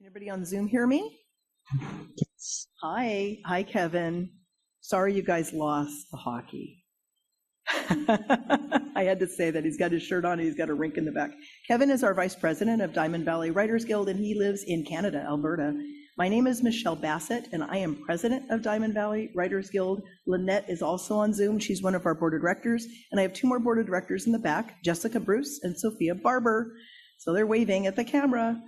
Everybody on Zoom hear me? Hi. Hi, Kevin. Sorry you guys lost the hockey. I had to say that. He's got his shirt on and he's got a rink in the back. Kevin is our vice president of Diamond Valley Writers Guild, and he lives in Canada, Alberta. My name is Michelle Bassett, and I am president of Diamond Valley Writers Guild. Lynette is also on Zoom. She's one of our board of directors, and I have two more board of directors in the back, Jessica Bruce and Sophia Barber. So they're waving at the camera.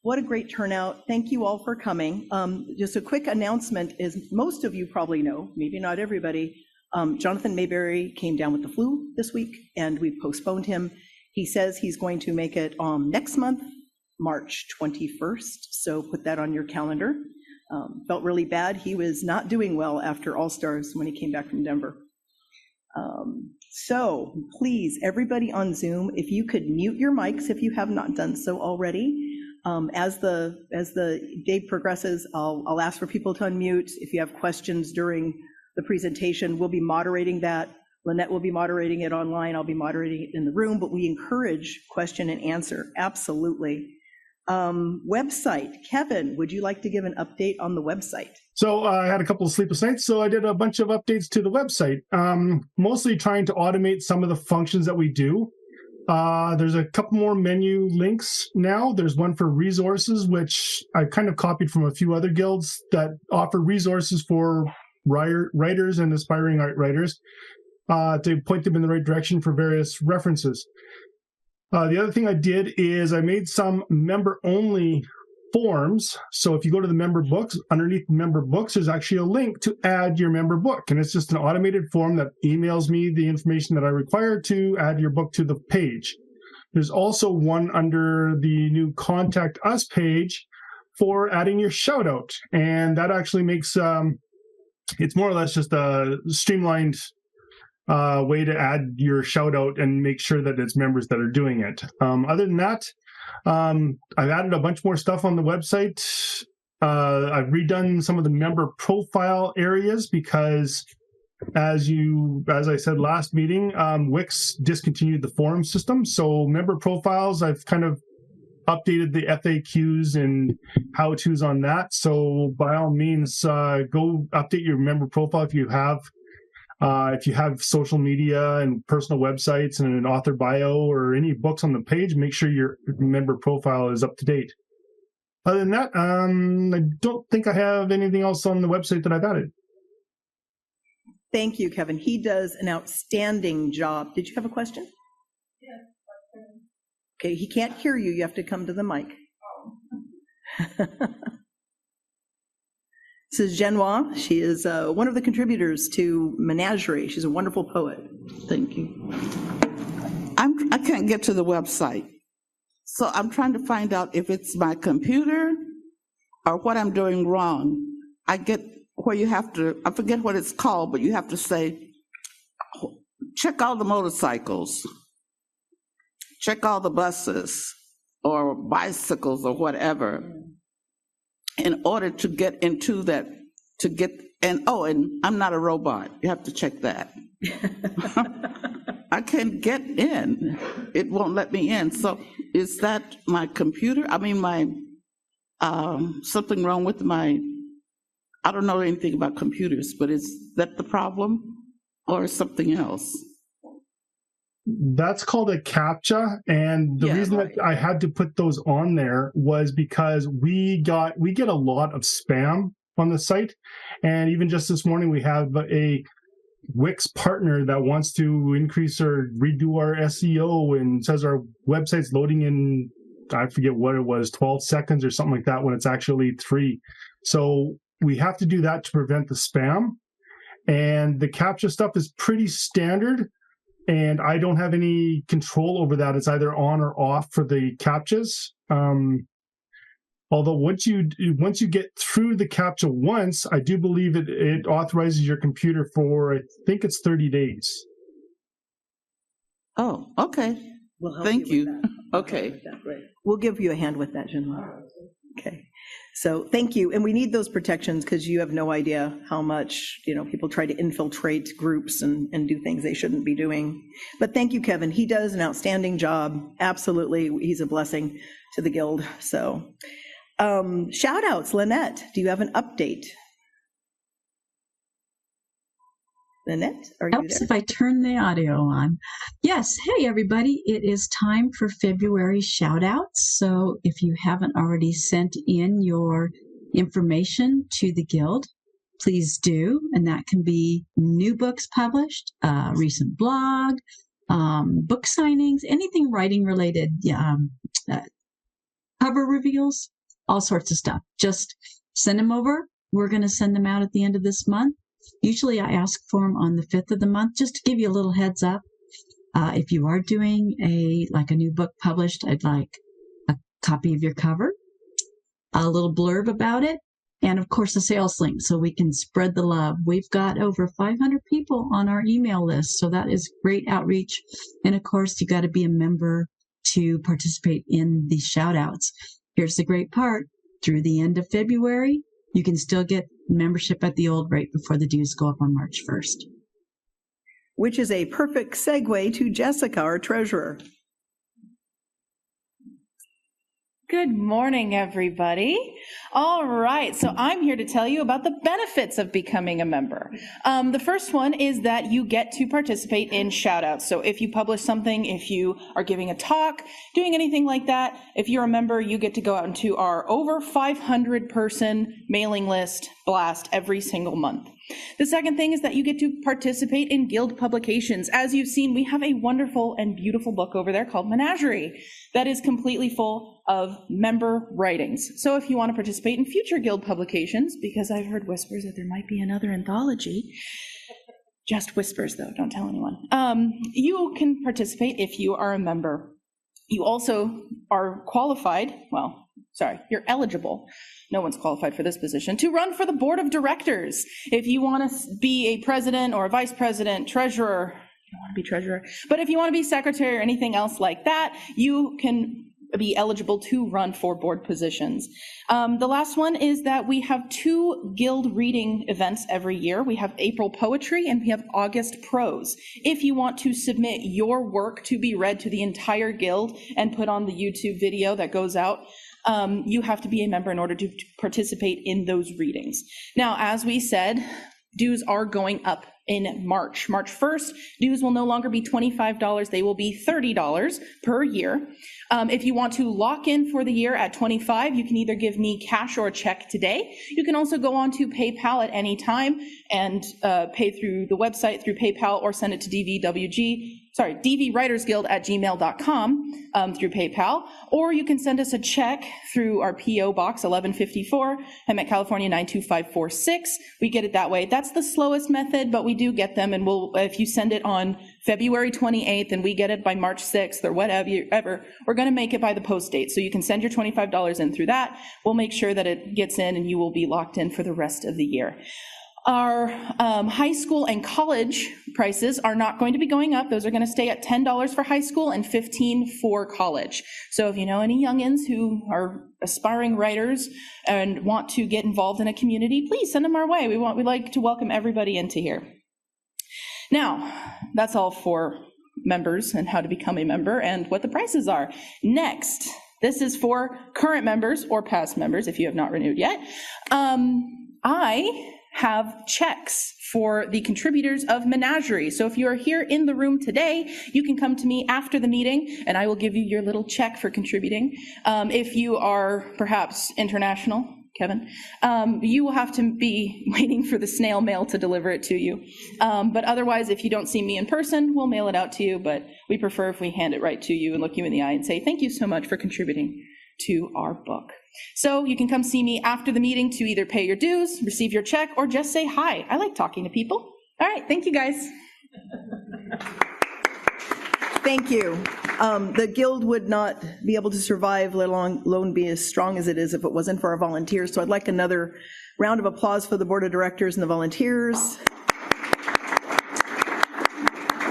What a great turnout. Thank you all for coming. Just a quick announcement is most of you probably know, maybe not everybody, Jonathan Mayberry came down with the flu this week and we postponed him. He says he's going to make it next month, March 21st. So put that on your calendar. Felt really bad. He was not doing well after All-Stars when he came back from Denver. So please, everybody on Zoom, if you could mute your mics if you have not done so already. As the day progresses, I'll ask for people to unmute. If you have questions during the presentation, we'll be moderating that. Lynette will be moderating it online. I'll be moderating it in the room, but we encourage question and answer. Absolutely. Website. Kevin, would you like to give an update on the website? So I had a couple of sleepless nights, so I did a bunch of updates to the website, mostly trying to automate some of the functions that we do. There's a couple more menu links now. There's one for resources, which I kind of copied from a few other guilds that offer resources for writers and aspiring art writers to point them in the right direction for various references. The other thing I did is I made some member-only forms. So if you go to the member books, underneath the member books, there's actually a link to add your member book. And it's just an automated form that emails me the information that I require to add your book to the page. There's also one under the new Contact Us page for adding your shout out. And that actually makes, it's more or less just a streamlined way to add your shout out and make sure that it's members that are doing it. Other than that, I've added a bunch more stuff on the website. I've redone some of the member profile areas because as I said last meeting, Wix discontinued the forum system. So member profiles, I've kind of updated the FAQs and how-tos on that. So by all means, go update your member profile if you have social media and personal websites and an author bio or any books on the page, make sure your member profile is up to date. Other than that, I don't think I have anything else on the website that I've added. Thank you, Kevin. He does an outstanding job. Did you have a question? Yes. Okay, he can't hear you. You have to come to the mic. This is Genoa. She is one of the contributors to Menagerie. She's a wonderful poet. Thank you. I can't get to the website. So I'm trying to find out if it's my computer or what I'm doing wrong. I get where you have to, I forget what it's called, but you have to say, check all the motorcycles, check all the buses or bicycles or whatever, in order to get into that, and I'm not a robot. You have to check that. I can't get in. It won't let me in. So is that my computer? I mean, something wrong with I don't know anything about computers, but is that the problem or something else? That's called a CAPTCHA, and the reason that I had to put those on there was because we get a lot of spam on the site, and even just this morning we have a Wix partner that wants to increase or redo our SEO and says our website's loading in, I forget what it was, 12 seconds or something like that when it's actually 3. So we have to do that to prevent the spam, and the CAPTCHA stuff is pretty standard. And I don't have any control over that. It's either on or off for the CAPTCHAs. Although once you get through the CAPTCHA once, I do believe it authorizes your computer for, I think it's 30 days. Oh, okay. Thank you. Okay. We'll give you a hand with that, Genoa. Okay. So thank you. And we need those protections because you have no idea how much, people try to infiltrate groups and do things they shouldn't be doing. But thank you, Kevin. He does an outstanding job. Absolutely. He's a blessing to the Guild. So Shout outs, Lynette, do you have an update? Lynette, are you Helps there? if I turn the audio on. Yes. Hey, everybody. It is time for February shout outs. So if you haven't already sent in your information to the Guild, please do. And that can be new books published, recent blog, book signings, anything writing related, cover reveals, all sorts of stuff. Just send them over. We're going to send them out at the end of this month. Usually I ask for them on the 5th of the month, just to give you a little heads up. If you are doing a new book published, I'd like a copy of your cover, a little blurb about it, and of course a sales link so we can spread the love. We've got over 500 people on our email list, so that is great outreach. And of course, you got to be a member to participate in the shout outs. Here's the great part. Through the end of February, you can still get membership at the old rate before the dues go up on March 1st. Which is a perfect segue to Jessica, our treasurer. Good morning, everybody. All right, so I'm here to tell you about the benefits of becoming a member. The first one is that you get to participate in shoutouts. So if you publish something, if you are giving a talk, doing anything like that, if you're a member, you get to go out into our over 500 person mailing list blast every single month. The second thing is that you get to participate in Guild publications. As you've seen, we have a wonderful and beautiful book over there called Menagerie that is completely full of member writings. So if you want to participate in future Guild publications, because I've heard whispers that there might be another anthology, just whispers though, don't tell anyone, you can participate if you are a member. You also are qualified, you're eligible. No one's qualified for this position, to run for the board of directors. If you want to be a president or a vice president, treasurer, you don't want to be treasurer, but if you want to be secretary or anything else like that, you can be eligible to run for board positions. The last one is that we have 2 Guild reading events every year. We have April Poetry and we have August Prose. If you want to submit your work to be read to the entire Guild and put on the YouTube video that goes out, you have to be a member in order to participate in those readings. Now, as we said, dues are going up in March. March 1st, dues will no longer be $25. They will be $30 per year. If you want to lock in for the year at $25, you can either give me cash or a check today. You can also go on to PayPal at any time and pay through the website, through PayPal, or send it to dvwritersguild@gmail.com through PayPal, or you can send us a check through our P.O. Box 1154, Hemet, California 92546. We get it that way. That's the slowest method, but we do get them, and if you send it on February 28th and we get it by March 6th or whatever, we're going to make it by the post date. So you can send your $25 in through that. We'll make sure that it gets in and you will be locked in for the rest of the year. Our high school and college prices are not going to be going up. Those are going to stay at $10 for high school and $15 for college. So if you know any youngins who are aspiring writers and want to get involved in a community, please send them our way. We'd like to welcome everybody into here. Now, that's all for members and how to become a member and what the prices are. Next, this is for current members or past members if you have not renewed yet. I have checks for the contributors of Menagerie. So if you are here in the room today, you can come to me after the meeting and I will give you your little check for contributing. If you are perhaps international, Kevin, you will have to be waiting for the snail mail to deliver it to you. But otherwise, if you don't see me in person, we'll mail it out to you, but we prefer if we hand it right to you and look you in the eye and say, thank you so much for contributing to our book. So you can come see me after the meeting to either pay your dues, receive your check, or just say hi. I like talking to people. All right, thank you guys. Thank you. The Guild would not be able to survive, let alone be as strong as it is if it wasn't for our volunteers. So I'd like another round of applause for the Board of Directors and the volunteers.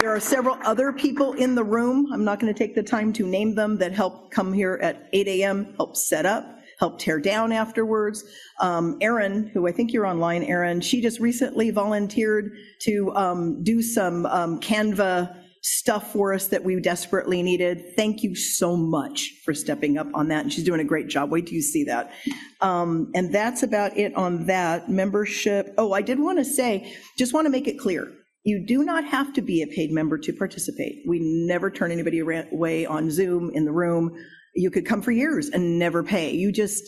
There are several other people in the room, I'm not going to take the time to name them, that help come here at 8 a.m., help set up, help tear down afterwards. Erin, who I think you're online, Erin, she just recently volunteered to do some Canva stuff for us that we desperately needed. Thank you so much for stepping up on that. And she's doing a great job. Wait till you see that. And that's about it on that. Membership. Oh, I did want to say, just want to make it clear. You do not have to be a paid member to participate. We never turn anybody away on Zoom in the room. You could come for years and never pay. You just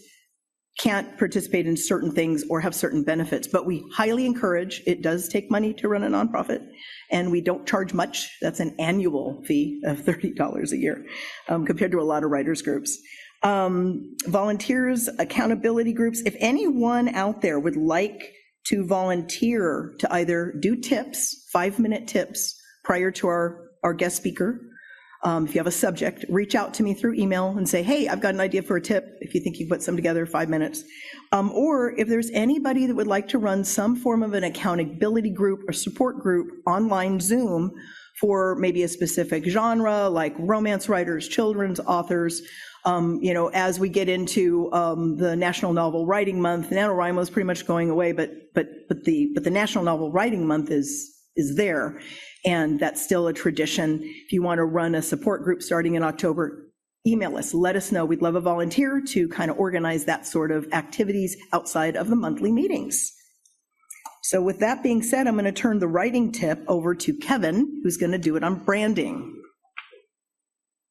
can't participate in certain things or have certain benefits, but we highly encourage. It does take money to run a nonprofit, and we don't charge much. That's an annual fee of $30 a year, compared to a lot of writers groups. Volunteers, accountability groups. If anyone out there would like to volunteer to either do tips, 5-minute tips prior to our guest speaker, if you have a subject, reach out to me through email and say, hey, I've got an idea for a tip, if you think you put some together, 5 minutes. Or if there's anybody that would like to run some form of an accountability group or support group online Zoom for maybe a specific genre, like romance writers, children's authors, as we get into the National Novel Writing Month. NaNoWriMo is pretty much going away, but the National Novel Writing Month is there. And that's still a tradition. If you want to run a support group starting in October, email us, let us know. We'd love a volunteer to kind of organize that sort of activities outside of the monthly meetings. So with that being said, I'm going to turn the writing tip over to Kevin, who's going to do it on branding.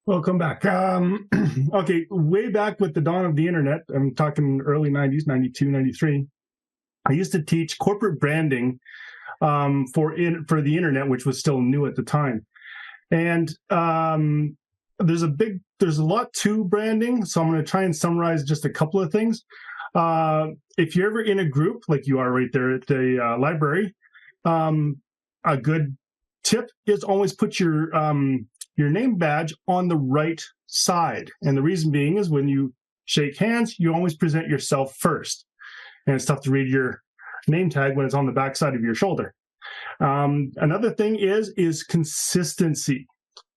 Welcome back. Okay, way back with the dawn of the internet, I'm talking early 90s, 92, 93, I used to teach corporate branding for the internet, which was still new at the time. And there's a lot to branding, so I'm going to try and summarize just a couple of things. If you're ever in a group, like you are right there at the library, a good tip is always put your name badge on the right side. And the reason being is when you shake hands, you always present yourself first. And it's tough to read your name tag when it's on the back side of your shoulder. Another thing is consistency.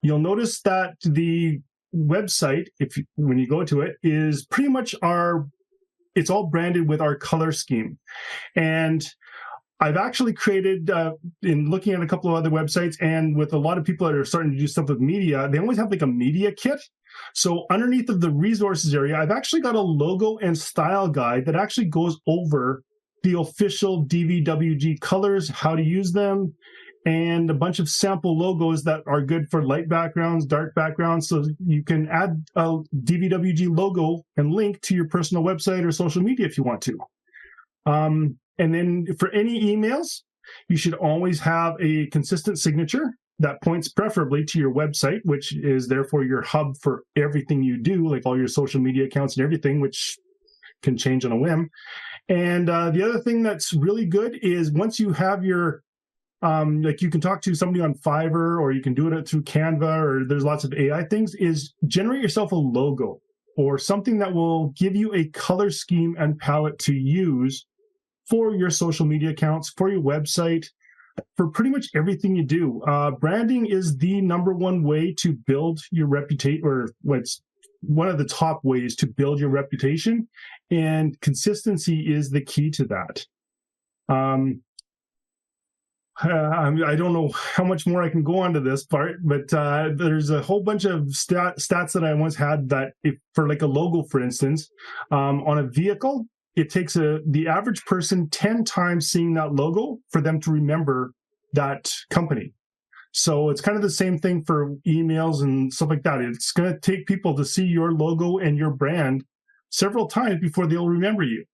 You'll notice that the website, when you go to it, is pretty much it's all branded with our color scheme. And I've actually created, in looking at a couple of other websites and with a lot of people that are starting to do stuff with media, they always have like a media kit. So underneath of the resources area, I've actually got a logo and style guide that actually goes over the official DVWG colors, how to use them, and a bunch of sample logos that are good for light backgrounds, dark backgrounds. So you can add a DVWG logo and link to your personal website or social media if you want to. And then for any emails, you should always have a consistent signature that points preferably to your website, which is therefore your hub for everything you do, like all your social media accounts and everything, which can change on a whim. And the other thing that's really good is once you have your, like you can talk to somebody on Fiverr, or you can do it through Canva, or there's lots of AI things, is generate yourself a logo or something that will give you a color scheme and palette to use for your social media accounts, for your website, for pretty much everything you do. Branding is the number one way to build your reputation, or what's one of the top ways to build your reputation, and consistency is the key to that. I don't know how much more I can go on to this part, but there's a whole bunch of stats that I once had that for like a logo, for instance, on a vehicle, it takes the average person 10 times seeing that logo for them to remember that company. So it's kind of the same thing for emails and stuff like that. It's going to take people to see your logo and your brand several times before they'll remember you.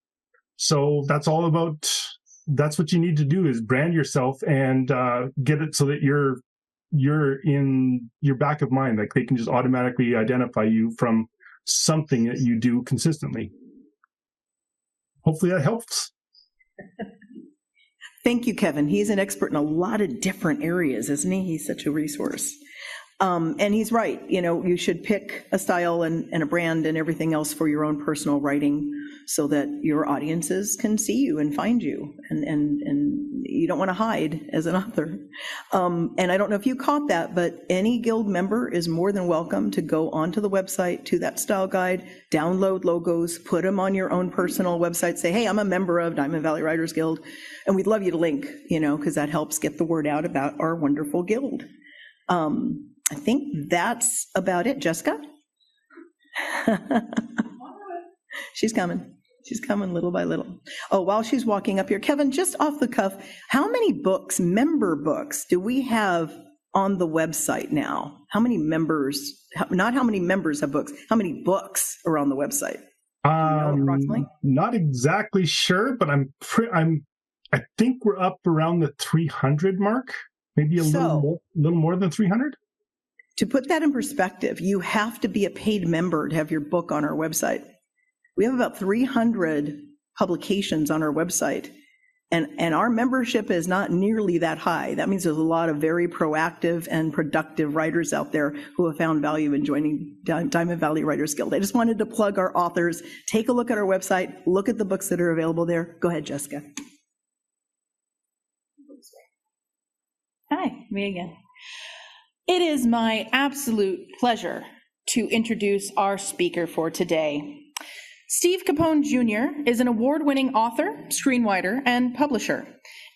So that's all about, that's what you need to do, is brand yourself and get it so that you're in your back of mind. Like they can just automatically identify you from something that you do consistently. Hopefully that helps. Thank you, Kevin. He's an expert in a lot of different areas, isn't he? He's such a resource. And he's right. You should pick a style and a brand and everything else for your own personal writing so that your audiences can see you and find you. And you don't want to hide as an author. And I don't know if you caught that, but any guild member is more than welcome to go onto the website, to that style guide, download logos, put them on your own personal website, say, hey, I'm a member of Diamond Valley Writers Guild. And we'd love you to link, because that helps get the word out about our wonderful guild. I think that's about it. Jessica? She's coming. She's coming little by little. Oh, while she's walking up here, Kevin, just off the cuff, how many books, member books, do we have on the website now? How many members, not how many members have books, how many books are on the website? Approximately? Not exactly sure, but I think we're up around the 300 mark, maybe a little more than 300. To put that in perspective, you have to be a paid member to have your book on our website. We have about 300 publications on our website, and our membership is not nearly that high. That means there's a lot of very proactive and productive writers out there who have found value in joining Diamond Valley Writers Guild. I just wanted to plug our authors. Take a look at our website, look at the books that are available there. Go ahead, Jessica. Hi, me again. It is my absolute pleasure to introduce our speaker for today. Steve Capone Jr. is an award-winning author, screenwriter, and publisher.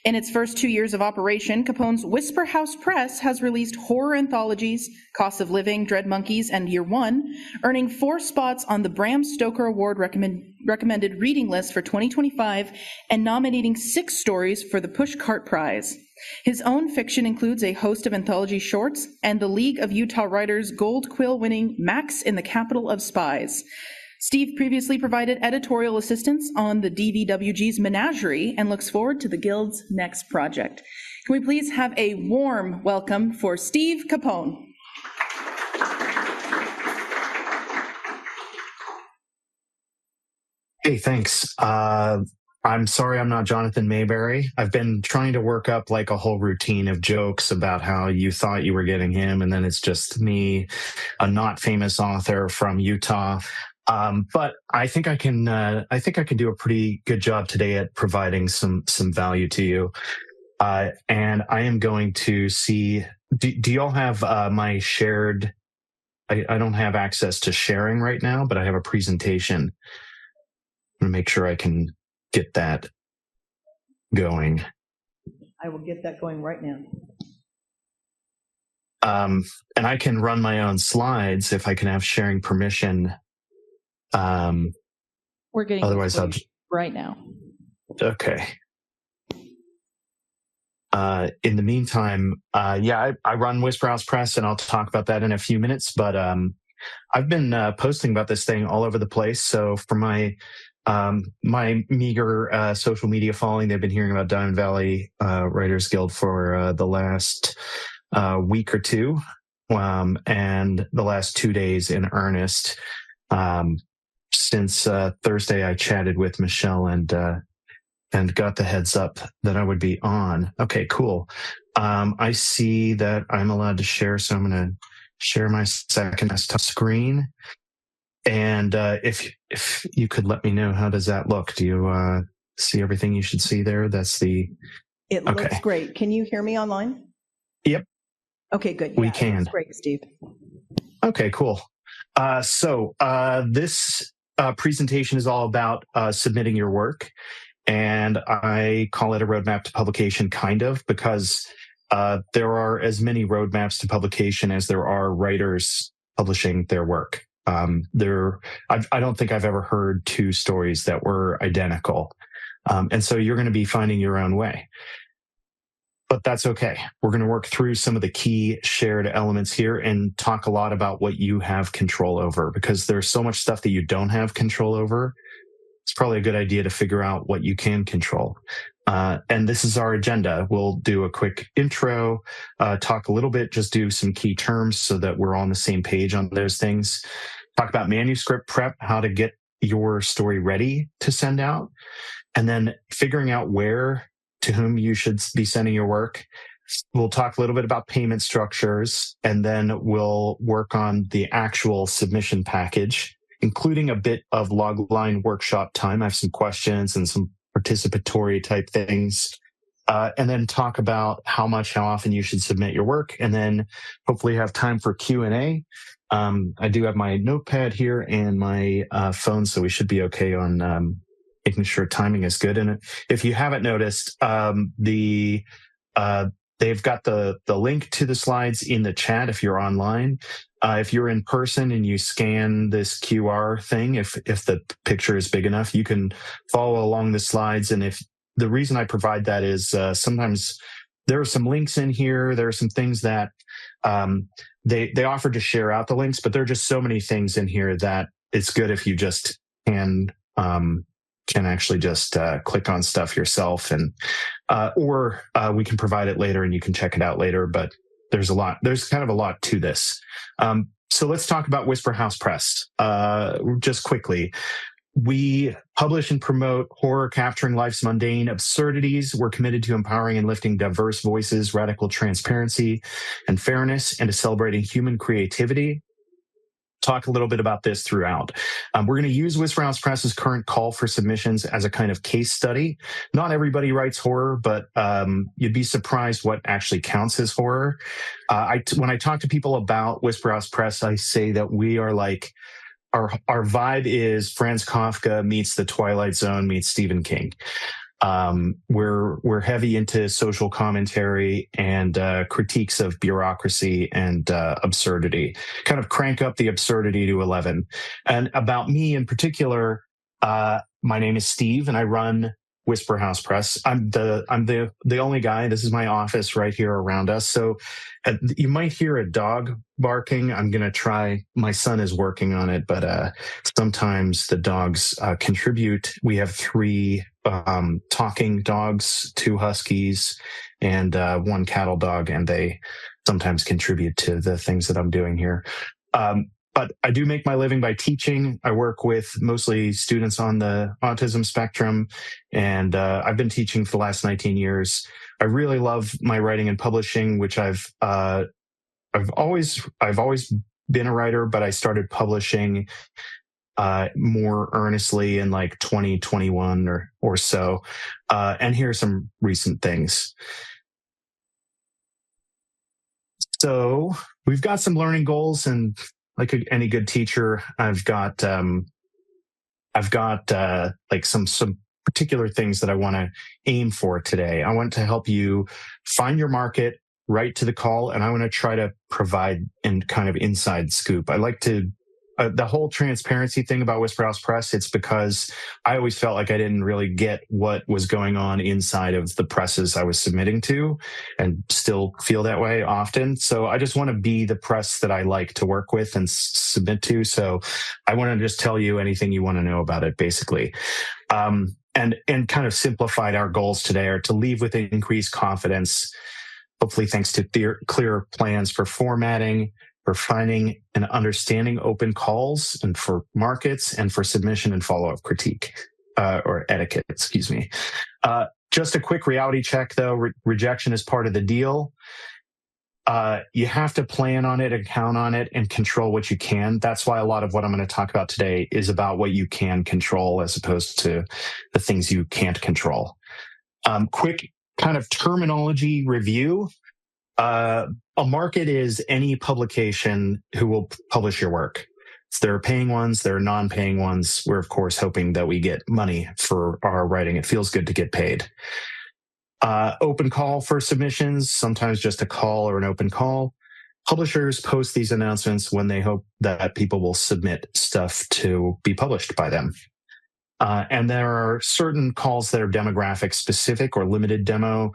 In its first 2 years of operation, Capone's Whisper House Press has released horror anthologies, Cost of Living, Dread Monkeys, and Year One, earning 4 spots on the Bram Stoker Award recommended reading list for 2025 and nominating 6 stories for the Pushcart Prize. His own fiction includes a host of anthology shorts and the League of Utah Writers Gold Quill-winning Max in the Capital of Spies. Steve previously provided editorial assistance on the DVWG's Menagerie and looks forward to the Guild's next project. Can we please have a warm welcome for Steve Capone? Hey, thanks. I'm sorry I'm not Jonathan Mayberry. I've been trying to work up like a whole routine of jokes about how you thought you were getting him, and then it's just me, a not famous author from Utah. But I think I can do a pretty good job today at providing some value to you. And I am going to see. Do y'all have my shared? I don't have access to sharing right now, but I have a presentation. I'm gonna make sure I can get that going. I will get that going right now. And I can run my own slides if I can have sharing permission. We're getting otherwise I'll right now. Okay. In the meantime, I run Whisper House Press, and I'll talk about that in a few minutes. But I've been posting about this thing all over the place. So for my meager social media following, they've been hearing about Diamond Valley Writers Guild for the last week or two, and the last 2 days in earnest. Since Thursday, I chatted with Michelle and got the heads up that I would be on. Okay, cool. I see that I'm allowed to share, so I'm going to share my second desktop screen. And if you could let me know, how does that look? Do you see everything you should see there? It looks great. Can you hear me online? Yep. Okay, good. We can. It looks great, Steve. Okay, cool. So this presentation is all about submitting your work, and I call it a roadmap to publication, kind of, because there are as many roadmaps to publication as there are writers publishing their work. I don't think I've ever heard 2 stories that were identical, and so you're going to be finding your own way. But that's okay. We're going to work through some of the key shared elements here and talk a lot about what you have control over, because there's so much stuff that you don't have control over. It's probably a good idea to figure out what you can control. And this is our agenda. We'll do a quick intro, talk a little bit, just do some key terms so that we're on the same page on those things. Talk about manuscript prep, how to get your story ready to send out, and then figuring out to whom you should be sending your work. We'll talk a little bit about payment structures, and then we'll work on the actual submission package, including a bit of logline workshop time. I have some questions and some participatory type things, and then talk about how often you should submit your work, and then hopefully have time for Q&A. I do have my notepad here and my phone, so we should be okay on making sure timing is good. And if you haven't noticed, the they've got the link to the slides in the chat if you're online. If you're in person and you scan this QR thing, if the picture is big enough, you can follow along the slides. And if the reason I provide that is sometimes there are some links in here. There are some things that they offer to share out the links, but there are just so many things in here that it's good if you just can actually just click on stuff yourself, and or we can provide it later and you can check it out later. But there's kind of a lot to this. So let's talk about Whisper House Press just quickly. We publish and promote horror capturing life's mundane absurdities. We're committed to empowering and lifting diverse voices, radical transparency and fairness, and to celebrating human creativity. Talk a little bit about this throughout. We're going to use Whisper House Press's current call for submissions as a kind of case study. Not everybody writes horror, but you'd be surprised what actually counts as horror. When I talk to people about Whisper House Press, I say that we are like, our vibe is Franz Kafka meets The Twilight Zone meets Stephen King. We're heavy into social commentary and critiques of bureaucracy and absurdity. Kind of crank up the absurdity to 11. And about me in particular, my name is Steve, and I run Whisper House Press. I'm the only guy. This is my office right here around us. So you might hear a dog barking. I'm going to try. My son is working on it, but sometimes the dogs contribute. We have 3 talking dogs, 2 huskies, and 1 cattle dog, and they sometimes contribute to the things that I'm doing here. But I do make my living by teaching. I work with mostly students on the autism spectrum, and I've been teaching for the last 19 years. I really love my writing and publishing, which I've always been a writer, but I started publishing more earnestly in like 2021 or so. And here are some recent things. So we've got some learning goals, and like any good teacher, I've got like some particular things that I want to aim for today. I want to help you find your market, write to the call, and I want to try to provide an kind of inside scoop. I like to the whole transparency thing about Whisper House Press, it's because I always felt like I didn't really get what was going on inside of the presses I was submitting to, and still feel that way often. So I just want to be the press that I like to work with and submit to. So I want to just tell you anything you want to know about it, basically. And kind of simplified, our goals today are to leave with increased confidence, hopefully thanks to clear plans for formatting, for finding and understanding open calls, and for markets, and for submission and follow-up critique, or etiquette, excuse me. Just a quick reality check, though. Rejection is part of the deal. You have to plan on it and count on it and control what you can. That's why a lot of what I'm going to talk about today is about what you can control as opposed to the things you can't control. Quick kind of terminology review. A market is any publication who will publish your work. So there are paying ones, there are non-paying ones. We're, of course, hoping that we get money for our writing. It feels good to get paid. Open call for submissions, sometimes just a call or an open call. Publishers post these announcements when they hope that people will submit stuff to be published by them. And there are certain calls that are demographic specific or limited demo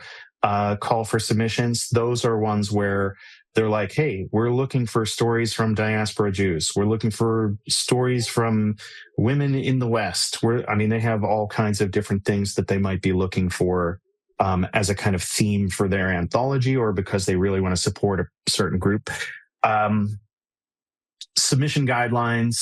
call for submissions. Those are ones where they're like, hey, we're looking for stories from diaspora Jews. We're looking for stories from women in the West. They have all kinds of different things that they might be looking for as a kind of theme for their anthology, or because they really want to support a certain group. Submission guidelines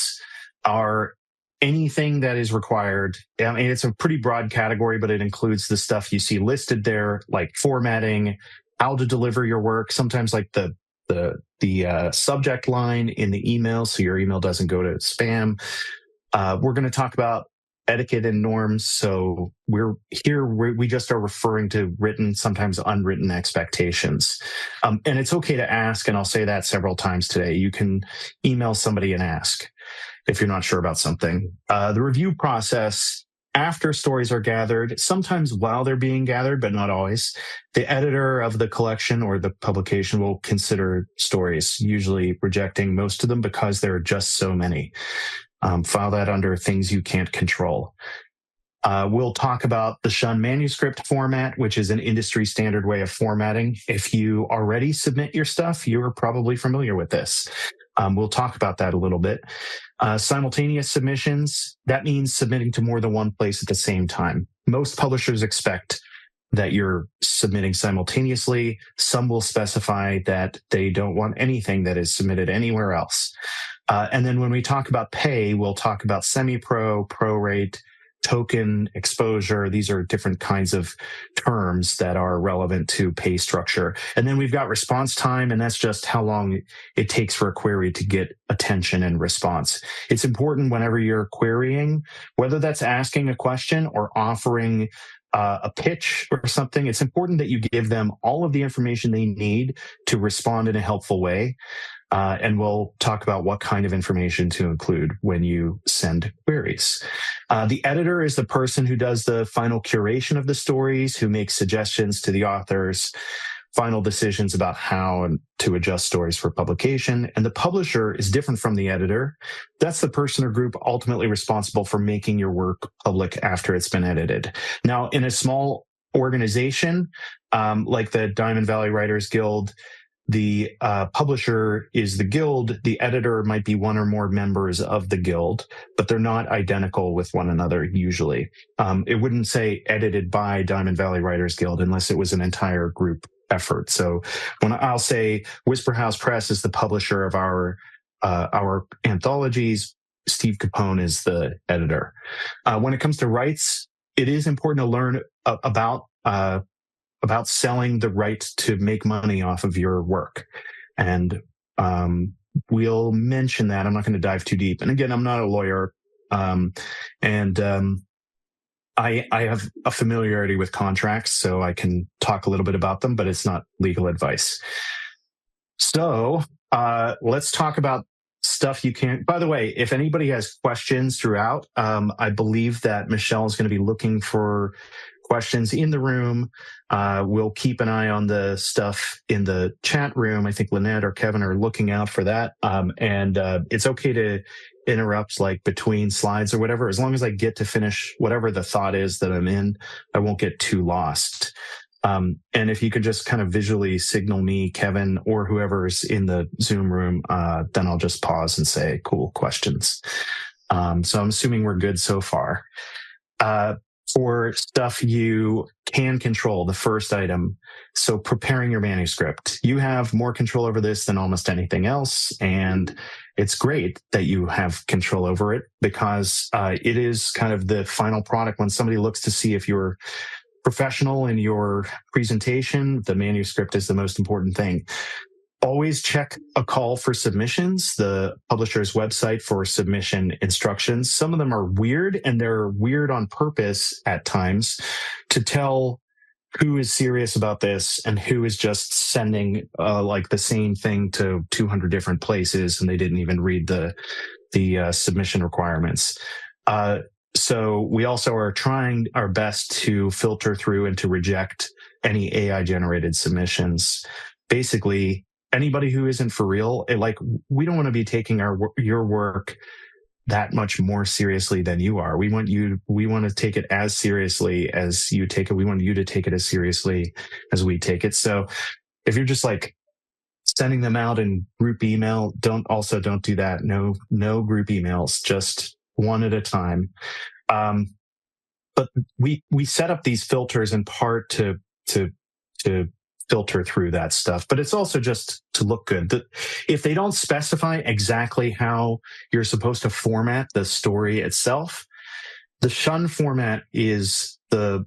are anything that is required. I mean, it's a pretty broad category, but it includes the stuff you see listed there, like formatting, how to deliver your work, sometimes like the subject line in the email, so your email doesn't go to spam. We're going to talk about etiquette and norms. So we just are referring to written, sometimes unwritten expectations. And it's okay to ask, and I'll say that several times today. You can email somebody and ask if you're not sure about something. The review process after stories are gathered, sometimes while they're being gathered, but not always, the editor of the collection or the publication will consider stories, usually rejecting most of them because there are just so many. File that under things you can't control. We'll talk about the Shun manuscript format, which is an industry standard way of formatting. If you already submit your stuff, you're probably familiar with this. We'll talk about that a little bit. Simultaneous submissions, that means submitting to more than one place at the same time. Most publishers expect that you're submitting simultaneously. Some will specify that they don't want anything that is submitted anywhere else. And then when we talk about pay, we'll talk about semi-pro, prorate, token, exposure. These are different kinds of terms that are relevant to pay structure. And then we've got response time, and that's just how long it takes for a query to get attention and response. It's important whenever you're querying, whether that's asking a question or offering a pitch or something, it's important that you give them all of the information they need to respond in a helpful way. And we'll talk about what kind of information to include when you send queries. The editor is the person who does the final curation of the stories, who makes suggestions to the authors, final decisions about how to adjust stories for publication. And the publisher is different from the editor. That's the person or group ultimately responsible for making your work public after it's been edited. Now, in a small organization, like the Diamond Valley Writers Guild, the publisher is the guild. The editor might be one or more members of the guild, but they're not identical with one another usually. It wouldn't say edited by Diamond Valley Writers Guild unless it was an entire group effort. So when I'll say Whisper House Press is the publisher of our anthologies, Steve Capone is the editor. When it comes to rights, it is important to learn about selling the right to make money off of your work. And we'll mention that. I'm not going to dive too deep. And again, I'm not a lawyer. I have a familiarity with contracts, so I can talk a little bit about them, but it's not legal advice. So let's talk about stuff you can't. By the way, if anybody has questions throughout, I believe that Michelle is going to be looking for questions in the room. We'll keep an eye on the stuff in the chat room. I think Lynette or Kevin are looking out for that. And it's okay to interrupt like between slides or whatever. As long as I get to finish whatever the thought is that I'm in, I won't get too lost. And if you could just kind of visually signal me, Kevin, or whoever's in the Zoom room, then I'll just pause and say, cool, questions. So I'm assuming we're good so far. For stuff you can control, the first item, so preparing your manuscript. You have more control over this than almost anything else, and it's great that you have control over it because it is kind of the final product. When somebody looks to see if you're professional in your presentation, the manuscript is the most important thing. Always check a call for submissions, the publisher's website for submission instructions. Some of them are weird, and they're weird on purpose at times to tell who is serious about this and who is just sending like the same thing to 200 different places and they didn't even read the submission requirements. So we also are trying our best to filter through and to reject any AI generated submissions. Basically, anybody who isn't for real, we don't want to be taking your work that much more seriously than you are. We want to take it as seriously as you take it. We want you to take it as seriously as we take it. So if you're just like sending them out in group email, don't do that. No group emails, just one at a time. But we set up these filters in part to filter through that stuff, but it's also just to look good. If they don't specify exactly how you're supposed to format the story itself, the Shun format is the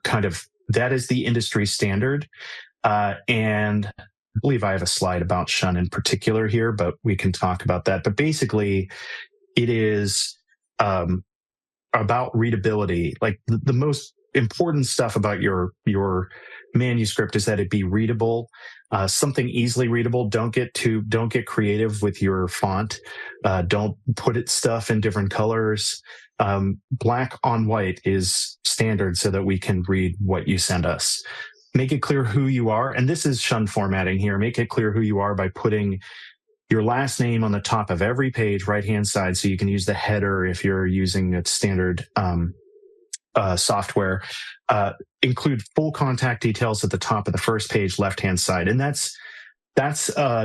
kind of, that is the industry standard. And I believe I have a slide about Shun in particular here, but we can talk about that. But basically it is about readability. Like the most important stuff about your manuscript is that it be readable. something easily readable. Don't get creative with your font. Don't put stuff in different colors. Black on white is standard so that we can read what you send us. Make it clear who you are. And this is shun formatting here. Make it clear who you are by putting your last name on the top of every page, right-hand side, so you can use the header if you're using a standard software. Include full contact details at the top of the first page, left-hand side. And that's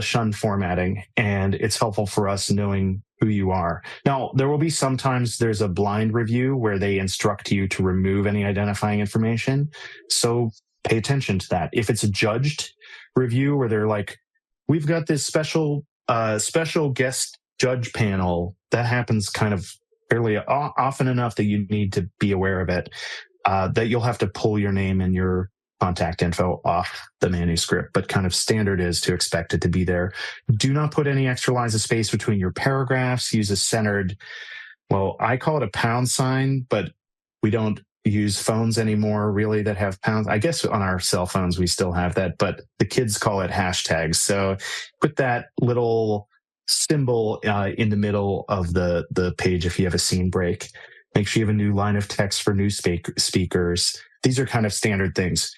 shun formatting, and it's helpful for us knowing who you are. Now, there will be sometimes there's a blind review where they instruct you to remove any identifying information. So pay attention to that. If it's a judged review where they're like, we've got this special guest judge panel, that happens kind of fairly often enough that you need to be aware of it, that you'll have to pull your name and your contact info off the manuscript, but kind of standard is to expect it to be there. Do not put any extra lines of space between your paragraphs. Use a centered, well, I call it a pound sign, but we don't use phones anymore really that have pounds. I guess on our cell phones we still have that, but the kids call it hashtags. So put that little symbol in the middle of the page if you have a scene break. Make sure you have a new line of text for new speakers. These are kind of standard things.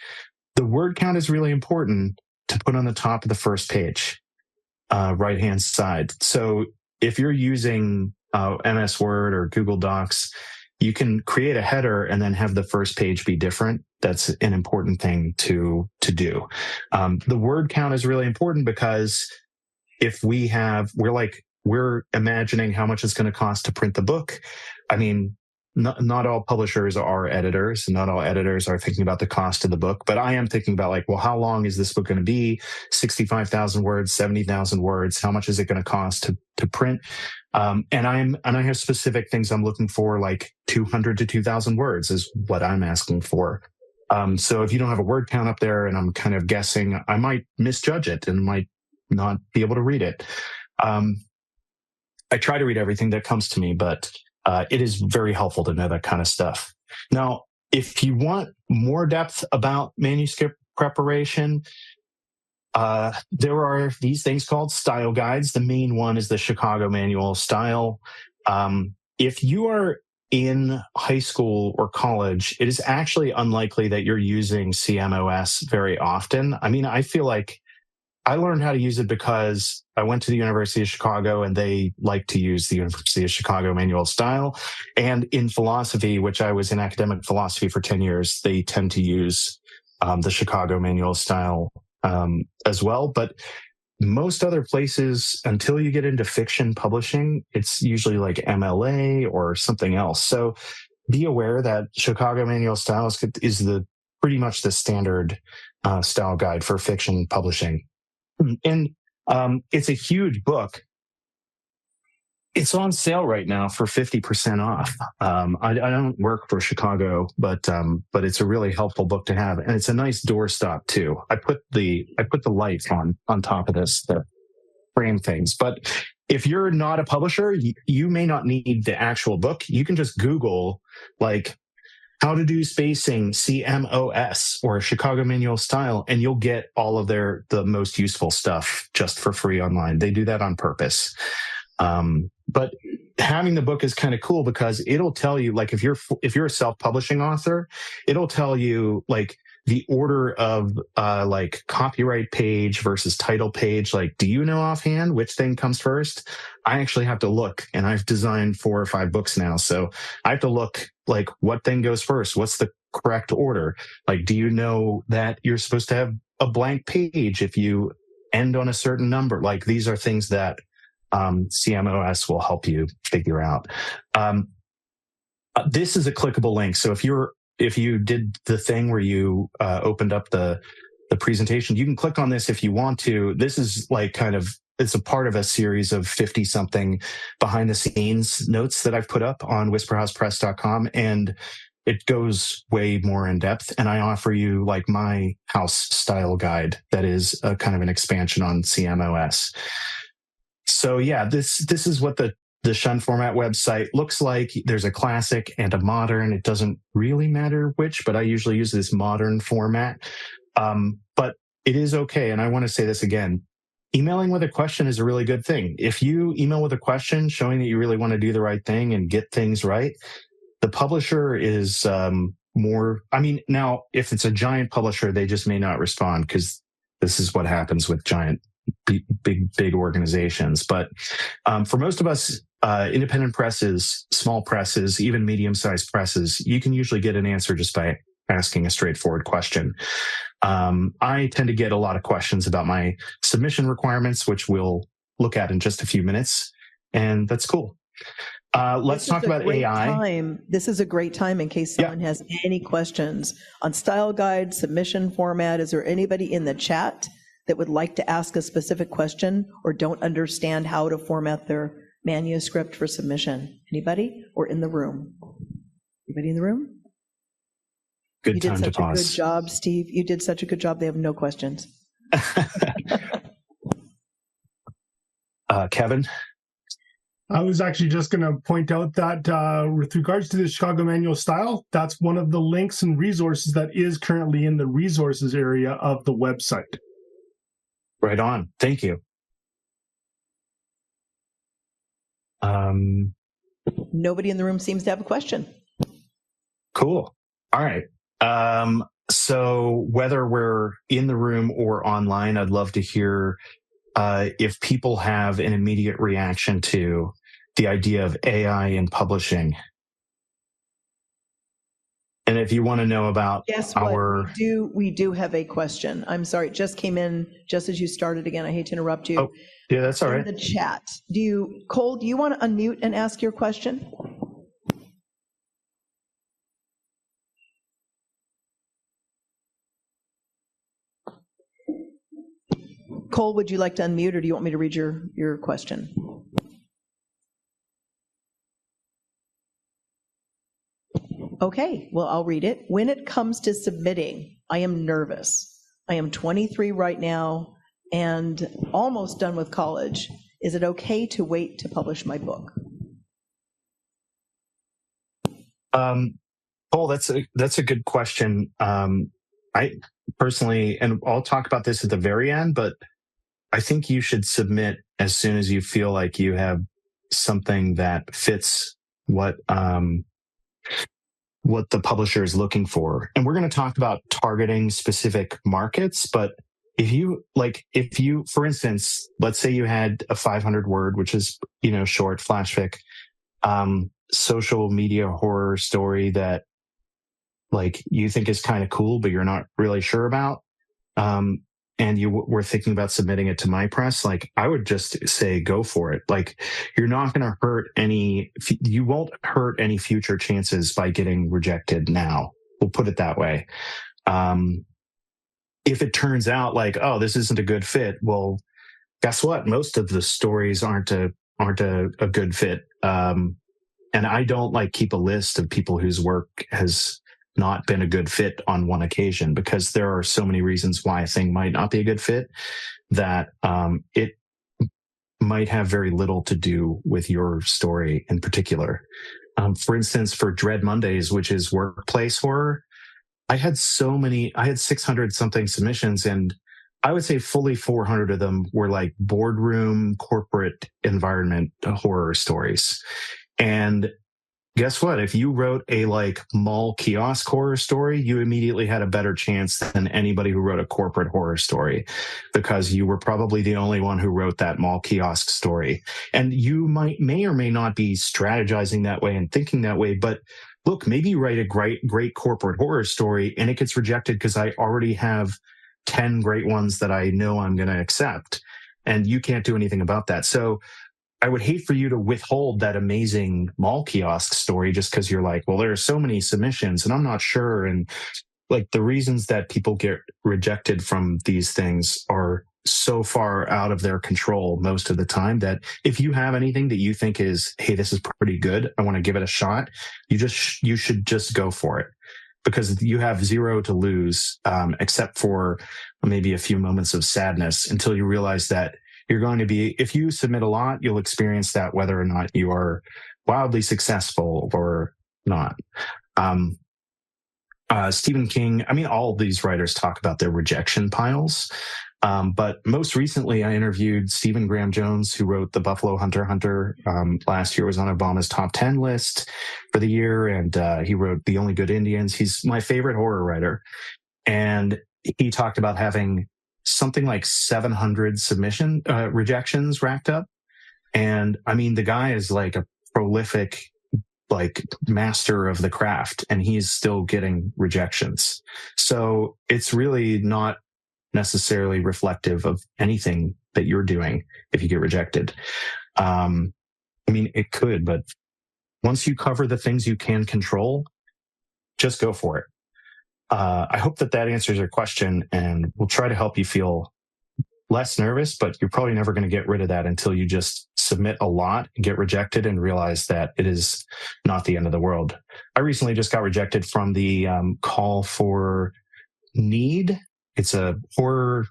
The word count is really important to put on the top of the first page, right-hand side. So if you're using MS Word or Google Docs, you can create a header and then have the first page be different. That's an important thing to do. The word count is really important because if we're imagining how much it's going to cost to print the book. I mean, not all publishers are editors, and not all editors are thinking about the cost of the book, but I am thinking about like, well, how long is this book going to be? 65,000 words, 70,000 words. How much is it going to cost to print? And I have specific things I'm looking for, like 200 to 2,000 words is what I'm asking for. So if you don't have a word count up there and I'm kind of guessing, I might misjudge it and might not be able to read it. I try to read everything that comes to me, but it is very helpful to know that kind of stuff. Now, if you want more depth about manuscript preparation, there are these things called style guides. The main one is the Chicago Manual of Style. If you are in high school or college, it is actually unlikely that you're using CMOS very often. I mean, I feel like I learned how to use it because I went to the University of Chicago and they like to use the University of Chicago Manual of Style. And in philosophy, which I was in academic philosophy for 10 years, they tend to use the Chicago Manual of Style as well. But most other places, until you get into fiction publishing, it's usually like MLA or something else. So be aware that Chicago Manual of Style is pretty much the standard style guide for fiction publishing. And it's a huge book. It's on sale right now for 50% off. I don't work for Chicago, but it's a really helpful book to have, and it's a nice doorstop too. I put the lights on top of this to frame things. But if you're not a publisher, you may not need the actual book. You can just Google like how to do spacing, CMOS, or Chicago Manual of Style, and you'll get all of the most useful stuff just for free online. They do that on purpose. But having the book is kind of cool because it'll tell you, like, if you're a self-publishing author, it'll tell you like the order of like copyright page versus title page. Like, do you know offhand which thing comes first? I actually have to look, and I've designed 4 or 5 books now, so I have to look like what thing goes first. What's the correct order? Like, do you know that you're supposed to have a blank page if you end on a certain number? Like, these are things that CMOS will help you figure out. This is a clickable link. So if you did the thing where you opened up the presentation, you can click on this if you want to. This is like it's a part of a series of 50 something behind the scenes notes that I've put up on whisperhousepress.com. And it goes way more in depth. And I offer you like my house style guide that is a kind of an expansion on CMOS. So yeah, this is what the Shun Format website looks like. There's a classic and a modern. It doesn't really matter which, but I usually use this modern format. But it is okay. And I want to say this again. Emailing with a question is a really good thing. If you email with a question showing that you really want to do the right thing and get things right, the publisher is more, I mean, now, if it's a giant publisher, they just may not respond because this is what happens with giant, big organizations. But for most of us, independent presses, small presses, even medium-sized presses, you can usually get an answer just by asking a straightforward question. I tend to get a lot of questions about my submission requirements, which we'll look at in just a few minutes, and that's cool. Let's talk about AI. This is a great time in case someone has any questions on style guide, submission format. Is there anybody in the chat that would like to ask a specific question or don't understand how to format their manuscript for submission? Anybody? Or in the room? Anybody in the room? Good time to pause. You did such a good job, Steve. You did such a good job. They have no questions. Kevin? I was actually just going to point out that with regards to the Chicago Manual Style, that's one of the links and resources that is currently in the resources area of the website. Right on. Thank you. Nobody in the room seems to have a question. Cool. All right. So whether we're in the room or online, I'd love to hear if people have an immediate reaction to the idea of AI in publishing. And if you want to know about we do have a question. I'm sorry, it just came in just as you started again. I hate to interrupt you. Oh, yeah, that's all right. In the chat. Cole, do you want to unmute and ask your question? Cole, would you like to unmute, or do you want me to read your question? Okay, well, I'll read it. When it comes to submitting, I am nervous. I am 23 right now and almost done with college. Is it okay to wait to publish my book? Paul, that's a good question. I personally, and I'll talk about this at the very end, but I think you should submit as soon as you feel like you have something that fits what the publisher is looking for. And we're going to talk about targeting specific markets, but if you, for instance, let's say you had a 500 word, which is, short flash fic, social media horror story that you think is kind of cool, but you're not really sure about, and you were thinking about submitting it to MyPress, I would just say go for it. You're not going to you won't hurt any future chances by getting rejected now. We'll put it that way. If it turns out oh, this isn't a good fit, well, guess what? Most of the stories aren't a good fit. And I don't keep a list of people whose work has not been a good fit on one occasion, because there are so many reasons why a thing might not be a good fit that it might have very little to do with your story in particular. For instance, for Dread Mondays, which is workplace horror, I had 600 something submissions, and I would say fully 400 of them were boardroom corporate environment horror stories. And guess what? If you wrote a mall kiosk horror story, you immediately had a better chance than anybody who wrote a corporate horror story, because you were probably the only one who wrote that mall kiosk story. And you may or may not be strategizing that way and thinking that way, but look, maybe you write a great corporate horror story and it gets rejected because I already have 10 great ones that I know I'm going to accept, and you can't do anything about that. So I would hate for you to withhold that amazing mall kiosk story just because you're well, there are so many submissions and I'm not sure. And the reasons that people get rejected from these things are so far out of their control most of the time that if you have anything that you think is, hey, this is pretty good, I want to give it a shot, you should just go for it, because you have zero to lose, except for maybe a few moments of sadness until you realize that you're going to be, if you submit a lot, you'll experience that whether or not you are wildly successful or not. Stephen King. I mean, all of these writers talk about their rejection piles. But most recently, I interviewed Stephen Graham Jones, who wrote The Buffalo Hunter. Last year was on Obama's top 10 list for the year, and he wrote The Only Good Indians. He's my favorite horror writer. And he talked about having something like 700 rejections racked up. And I mean, the guy is like a prolific, like, master of the craft, and he's still getting rejections. So it's really not necessarily reflective of anything that you're doing if you get rejected. I mean, it could, but once you cover the things you can control, just go for it. I hope that answers your question, and we'll try to help you feel less nervous, but you're probably never going to get rid of that until you just submit a lot, get rejected, and realize that it is not the end of the world. I recently just got rejected from the call for Need. It's a horror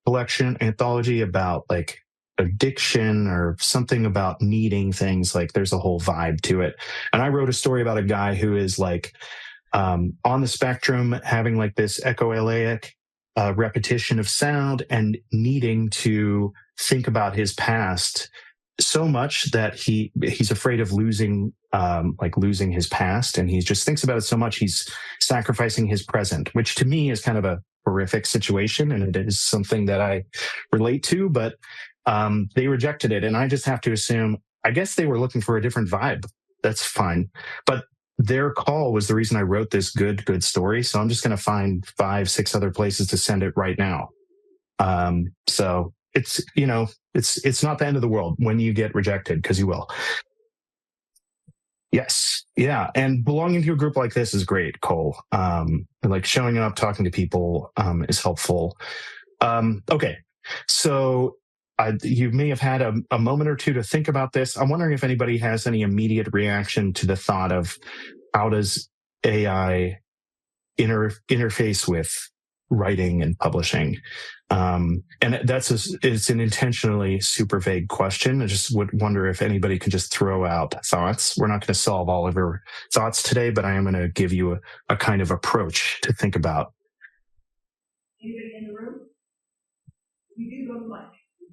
collection anthology about like addiction or something about needing things. Like there's a whole vibe to it. And I wrote a story about a guy who is like on the spectrum, having like this echoelaic repetition of sound and needing to think about his past so much that he's afraid of losing his past, and he just thinks about it so much he's sacrificing his present, which to me is kind of a horrific situation, and it is something that I relate to. But they rejected it, and I just have to assume, I guess they were looking for a different vibe. That's fine, but their call was the reason I wrote this good story. So I'm just going to find 5-6 other places to send it right now. So it's, it's not the end of the world when you get rejected, because you will. Yes. Yeah. And belonging to a group like this is great, Cole. Like showing up, talking to people is helpful. Okay. So you may have had a moment or two to think about this. I'm wondering if anybody has any immediate reaction to the thought of how does AI interface with writing and publishing? And it's an intentionally super vague question. I just would wonder if anybody could just throw out thoughts. We're not going to solve all of your thoughts today, but I am going to give you a kind of approach to think about. Anybody in the room? We do go to the mic.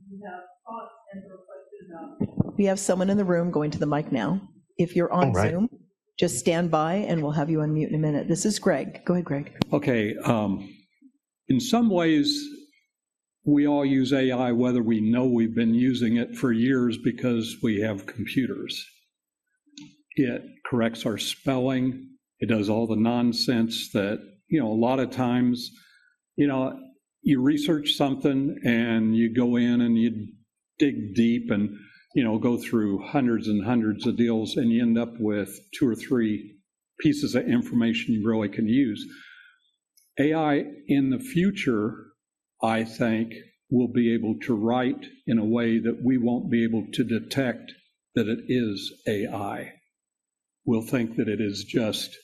You have thoughts and reflections about. We have someone in the room going to the mic now. If you're on Zoom, just stand by and we'll have you unmute in a minute. This is Greg. Go ahead, Greg. Okay. In some ways, we all use AI, whether we know we've been using it for years because we have computers. It corrects our spelling. It does all the nonsense that, a lot of times, you research something and you go in and you dig deep and, go through hundreds and hundreds of deals, and you end up with 2 or 3 pieces of information you really can use. AI in the future, I think, will be able to write in a way that we won't be able to detect that it is AI. We'll think that it is just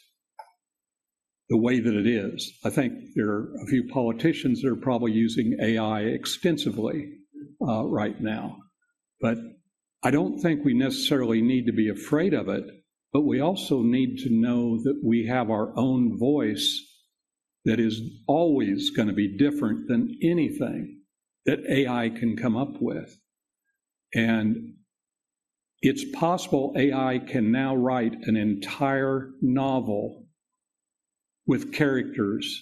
the way that it is. I think there are a few politicians that are probably using AI extensively right now. But I don't think we necessarily need to be afraid of it, but we also need to know that we have our own voice that is always going to be different than anything that AI can come up with. And it's possible AI can now write an entire novel with characters.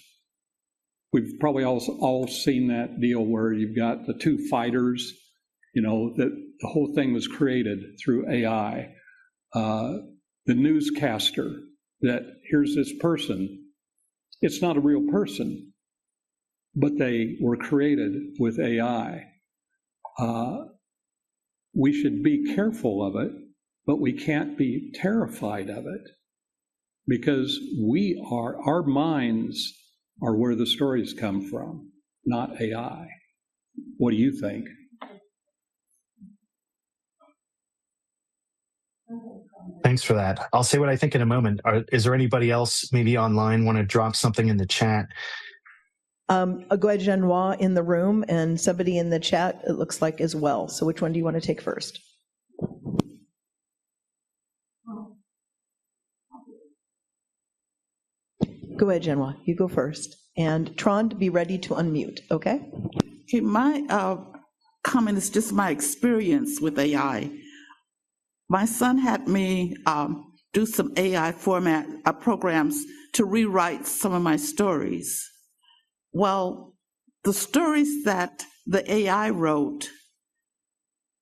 We've probably all seen that deal where you've got the 2 fighters, that the whole thing was created through AI. The newscaster, that here's this person. It's not a real person, but they were created with AI. We should be careful of it, but we can't be terrified of it, because our minds are where the stories come from, not AI. What do you think? Thanks for that. I'll say what I think in a moment. Is there anybody else maybe online want to drop something in the chat? Go ahead, Genoa in the room, and somebody in the chat, it looks like, as well. So which one do you want to take first? Go ahead, Genoa, you go first. And Trond, be ready to unmute, okay? Okay, my comment is just my experience with AI. My son had me do some AI format programs to rewrite some of my stories. Well, the stories that the AI wrote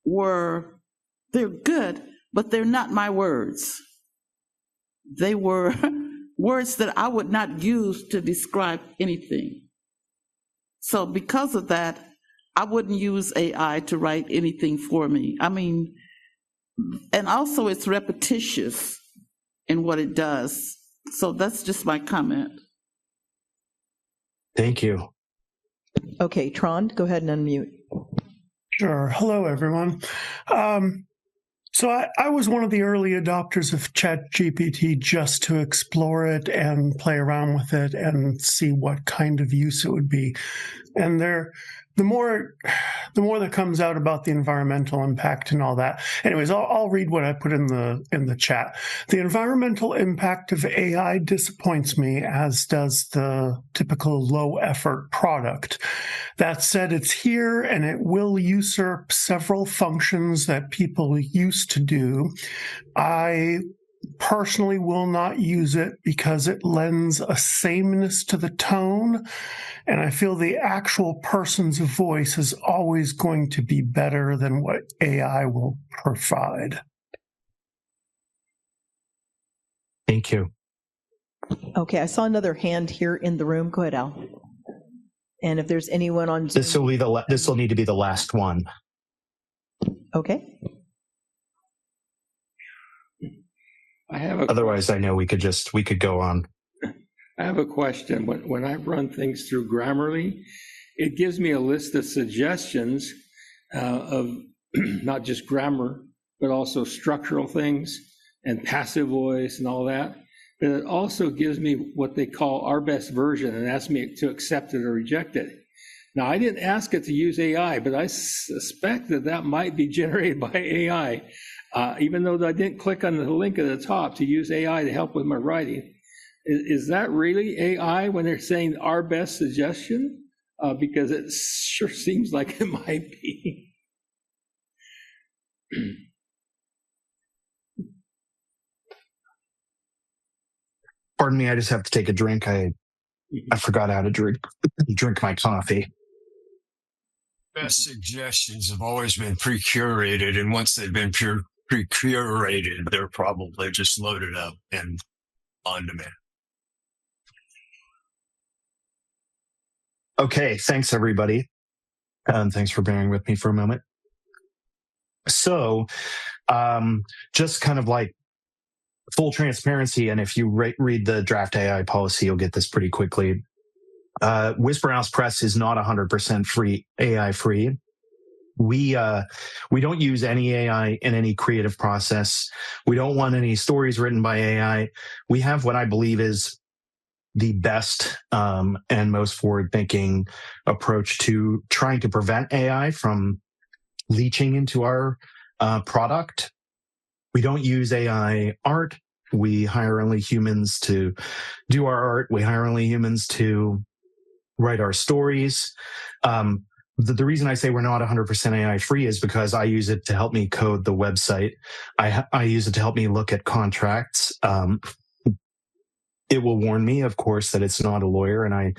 they're good, but they're not my words. They were words that I would not use to describe anything. So because of that, I wouldn't use AI to write anything for me. I mean, and also it's repetitious in what it does. So that's just my comment. Thank you. Okay, Trond, go ahead and unmute. Sure. Hello, everyone. So I was one of the early adopters of ChatGPT just to explore it and play around with it and see what kind of use it would be. And the more that comes out about the environmental impact and all that. Anyways, I'll read what I put in the chat. The environmental impact of AI disappoints me, as does the typical low effort product. That said, it's here and it will usurp several functions that people used to do. I personally will not use it because it lends a sameness to the tone, and I feel the actual person's voice is always going to be better than what AI will provide. Thank you. Okay, I saw another hand here in the room. Go ahead, Al. And if there's anyone on Zoom. This will need to be the last one. Okay. Otherwise, I know we could go on. I have a question. When I run things through Grammarly, it gives me a list of suggestions of not just grammar, but also structural things and passive voice and all that. But it also gives me what they call our best version and asks me to accept it or reject it. Now, I didn't ask it to use AI, but I suspect that might be generated by AI, even though I didn't click on the link at the top to use AI to help with my writing. Is that really AI when they're saying our best suggestion? Because it sure seems like it might be. Pardon me, I just have to take a drink. I forgot how to drink my coffee. Best suggestions have always been pre-curated, and once they've been pre-curated, they're probably just loaded up and on demand. Okay, thanks everybody. Thanks for bearing with me for a moment. So, just kind of like full transparency, and if you read the draft AI policy, you'll get this pretty quickly. Whisper House Press is not 100% free, AI free. We don't use any AI in any creative process. We don't want any stories written by AI. We have what I believe is the best and most forward-thinking approach to trying to prevent AI from leaching into our product. We don't use AI art. We hire only humans to do our art. We hire only humans to write our stories. The reason I say we're not 100% AI free is because I use it to help me code the website. I use it to help me look at contracts. It will warn me, of course, that it's not a lawyer and I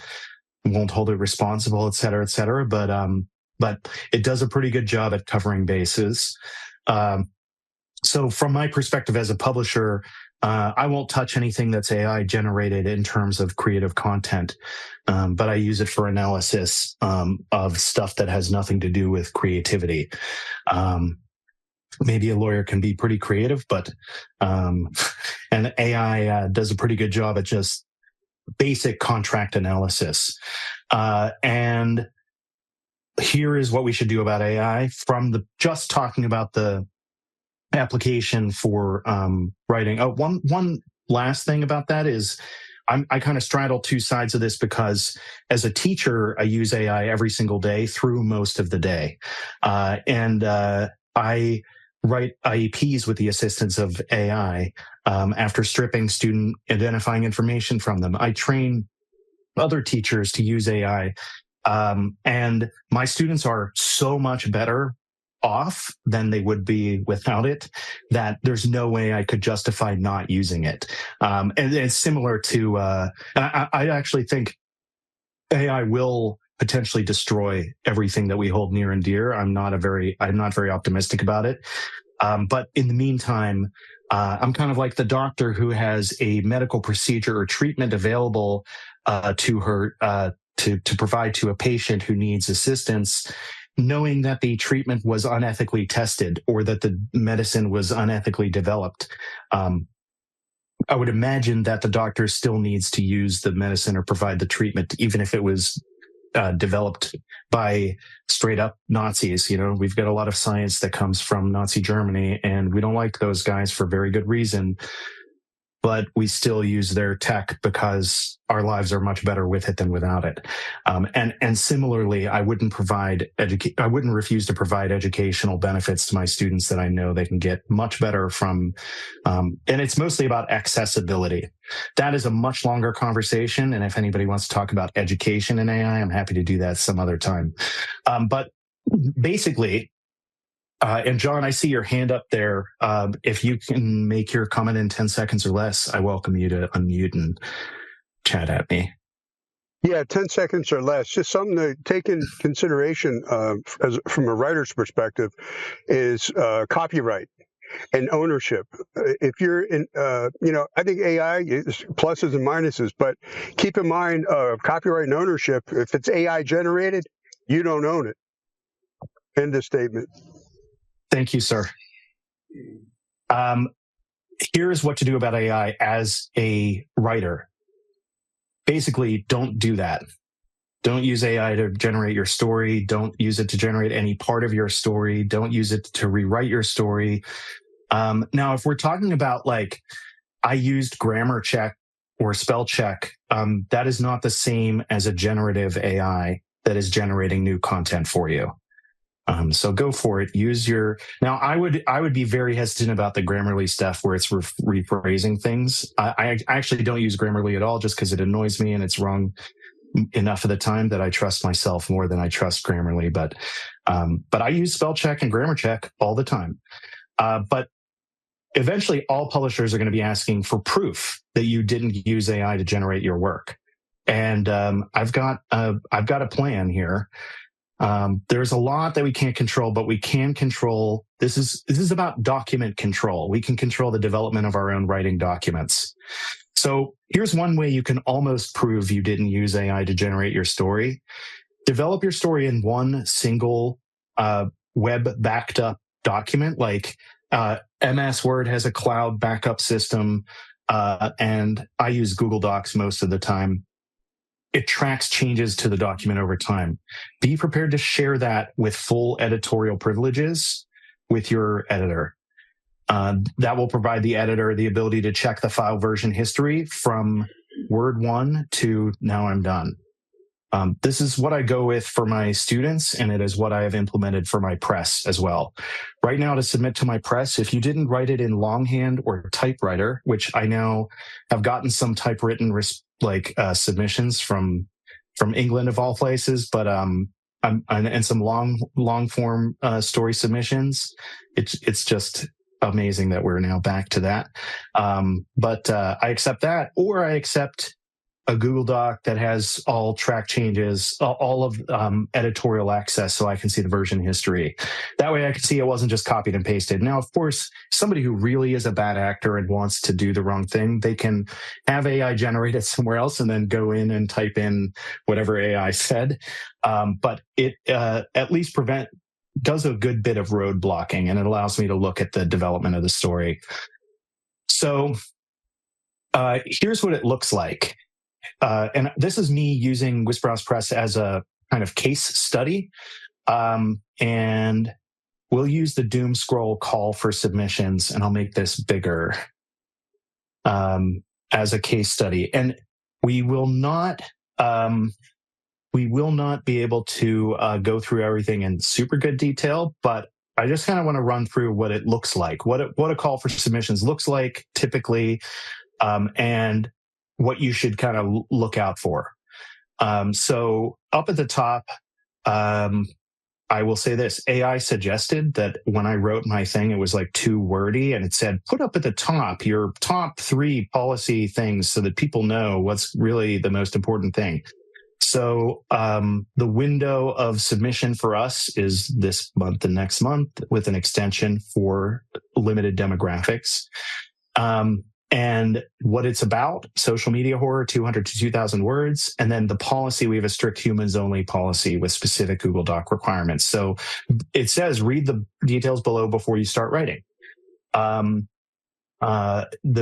won't hold it responsible, et cetera, et cetera. But it does a pretty good job at covering bases. So from my perspective as a publisher, I won't touch anything that's AI generated in terms of creative content, but I use it for analysis of stuff that has nothing to do with creativity. Maybe a lawyer can be pretty creative, but and AI does a pretty good job at just basic contract analysis. And here is what we should do about AI from just talking about the application for writing. Oh, one last thing about that is I kind of straddle two sides of this because as a teacher, I use AI every single day through most of the day. And I write IEPs with the assistance of AI after stripping student identifying information from them. I train other teachers to use AI. And my students are so much better off than they would be without it, that there's no way I could justify not using it. And it's similar to, I actually think AI will potentially destroy everything that we hold near and dear. I'm not very optimistic about it. But in the meantime, I'm kind of like the doctor who has a medical procedure or treatment available to her to provide to a patient who needs assistance, knowing that the treatment was unethically tested or that the medicine was unethically developed. I would imagine that the doctor still needs to use the medicine or provide the treatment, even if it was developed by straight up Nazis. You know, we've got a lot of science that comes from Nazi Germany, and we don't like those guys for very good reason. But we still use their tech because our lives are much better with it than without it. And similarly, I wouldn't refuse to provide educational benefits to my students that I know they can get much better from. And it's mostly about accessibility. That is a much longer conversation. And if anybody wants to talk about education in AI, I'm happy to do that some other time. But basically, and John, I see your hand up there. If you can make your comment in 10 seconds or less, I welcome you to unmute and chat at me. Yeah, 10 seconds or less. Just something to take in consideration from a writer's perspective is copyright and ownership. If you're in, I think AI is pluses and minuses, but keep in mind copyright and ownership. If it's AI generated, you don't own it. End of statement. Thank you, sir. Here's what to do about AI as a writer. Basically, don't do that. Don't use AI to generate your story. Don't use it to generate any part of your story. Don't use it to rewrite your story. Now, if we're talking about like, I used grammar check or spell check, that is not the same as a generative AI that is generating new content for you. So go for it. Now I would be very hesitant about the Grammarly stuff where it's rephrasing things. I actually don't use Grammarly at all just because it annoys me and it's wrong enough of the time that I trust myself more than I trust Grammarly. But I use spell check and grammar check all the time. But eventually all publishers are going to be asking for proof that you didn't use AI to generate your work. And I've got a plan here. There's a lot that we can't control, but we can control. This is about document control. We can control the development of our own writing documents. So here's one way you can almost prove you didn't use AI to generate your story. Develop your story in one single web backed up document. Like MS Word has a cloud backup system, and I use Google Docs most of the time. It tracks changes to the document over time. Be prepared to share that with full editorial privileges with your editor. That will provide the editor the ability to check the file version history from word 1 to now I'm done. This is what I go with for my students, and it is what I have implemented for my press as well. Right now, to submit to my press, if you didn't write it in longhand or typewriter, which I now have gotten some typewritten submissions from England of all places, but and some long form story submissions. It's just amazing that we're now back to that. But I accept that, or I accept a Google Doc that has all track changes, all of editorial access, so I can see the version history. That way I can see it wasn't just copied and pasted. Now, of course, somebody who really is a bad actor and wants to do the wrong thing, they can have AI generate it somewhere else and then go in and type in whatever AI said. But it at least does a good bit of road blocking, and it allows me to look at the development of the story. So here's what it looks like. And this is me using Whisperhouse Press as a kind of case study. And we'll use the doom scroll call for submissions, and I'll make this bigger as a case study. And we will not be able to go through everything in super good detail, but I just kind of want to run through what it looks like, what a call for submissions looks like typically, and what you should kind of look out for. So up at the top, I will say this, AI suggested that when I wrote my thing, it was like too wordy, and it said, put up at the top your top 3 policy things so that people know what's really the most important thing. So the window of submission for us is this month and next month with an extension for limited demographics. And what it's about, social media horror, 200 to 2,000 words. And then the policy, we have a strict humans only policy with specific Google Doc requirements. So it says, read the details below before you start writing. The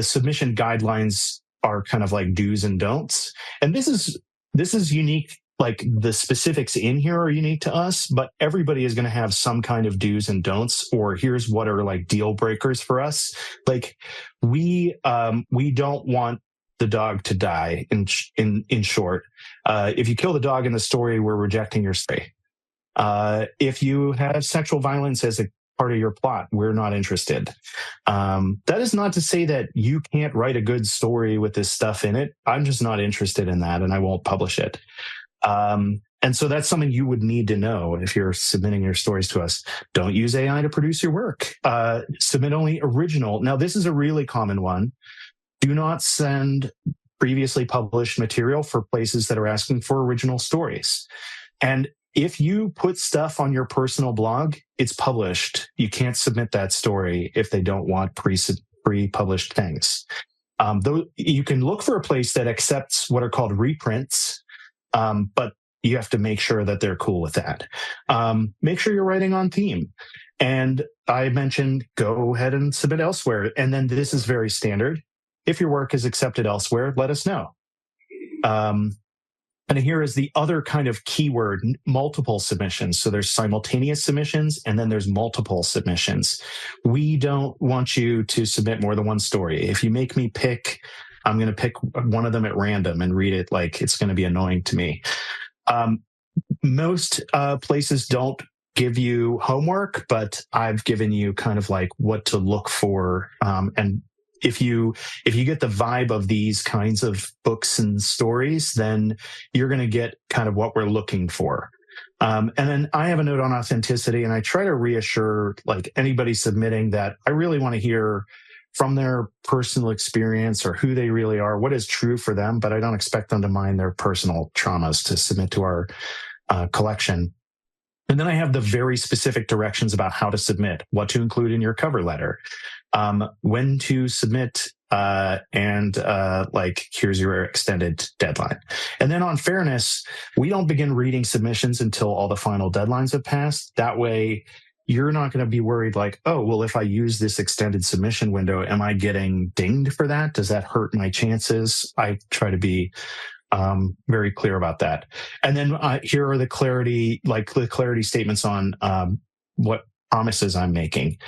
submission guidelines are kind of like do's and don'ts. And this is unique. Like the specifics in here are unique to us, but everybody is going to have some kind of do's and don'ts, or here's what are like deal breakers for us. Like we don't want the dog to die in short. If you kill the dog in the story, we're rejecting your story. If you have sexual violence as a part of your plot, we're not interested. That is not to say that you can't write a good story with this stuff in it. I'm just not interested in that, and I won't publish it. And so that's something you would need to know if you're submitting your stories to us. Don't use AI to produce your work. Submit only original. Now, this is a really common one. Do not send previously published material for places that are asking for original stories. And if you put stuff on your personal blog, it's published. You can't submit that story if they don't want pre-published things. Though you can look for a place that accepts what are called reprints, but you have to make sure that they're cool with that. Make sure you're writing on theme. And I mentioned go ahead and submit elsewhere. And then this is very standard. If your work is accepted elsewhere, let us know. And here is the other kind of keyword, multiple submissions. So there's simultaneous submissions, and then there's multiple submissions. We don't want you to submit more than one story. If you make me pick, I'm going to pick one of them at random and read it like it's going to be annoying to me. Most places don't give you homework, but I've given you kind of like what to look for. And if you get the vibe of these kinds of books and stories, then you're going to get kind of what we're looking for. And then I have a note on authenticity, and I try to reassure like anybody submitting that I really want to hear from their personal experience or who they really are, what is true for them, but I don't expect them to mind their personal traumas to submit to our collection. And then I have the very specific directions about how to submit, what to include in your cover letter, when to submit, and like here's your extended deadline. And then on fairness, we don't begin reading submissions until all the final deadlines have passed. That way, you're not going to be worried like, oh, well, if I use this extended submission window, am I getting dinged for that? Does that hurt my chances? I try to be very clear about that. And then here are the clarity statements on what promises I'm making.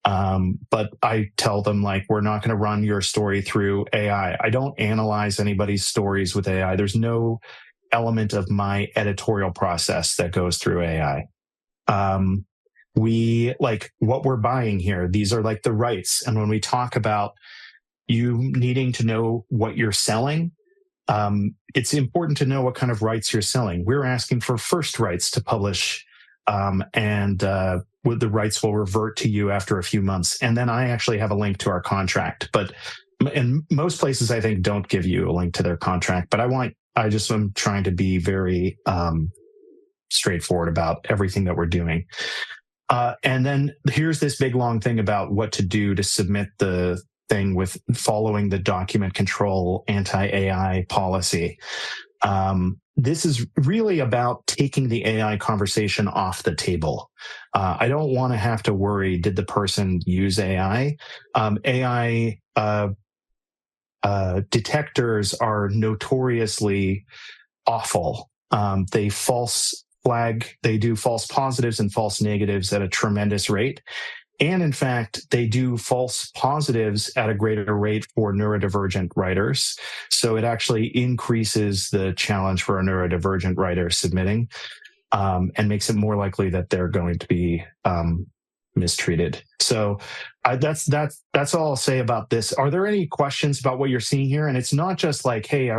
But I tell them like, we're not going to run your story through AI. I don't analyze anybody's stories with AI. There's no element of my editorial process that goes through AI. We like what we're buying here. These are like the rights. And when we talk about you needing to know what you're selling, it's important to know what kind of rights you're selling. We're asking for first rights to publish, and the rights will revert to you after a few months. And then I actually have a link to our contract. But in most places, I think don't give you a link to their contract. But I'm trying to be very straightforward about everything that we're doing. And then here's this big long thing about what to do to submit the thing with following the document control anti-AI policy. This is really about taking the AI conversation off the table. I don't want to have to worry, did the person use AI? AI detectors are notoriously awful. They do false positives and false negatives at a tremendous rate. And in fact, they do false positives at a greater rate for neurodivergent writers. So it actually increases the challenge for a neurodivergent writer submitting, and makes it more likely that they're going to be mistreated. So that's all I'll say about this. Are there any questions about what you're seeing here? And it's not just like, hey,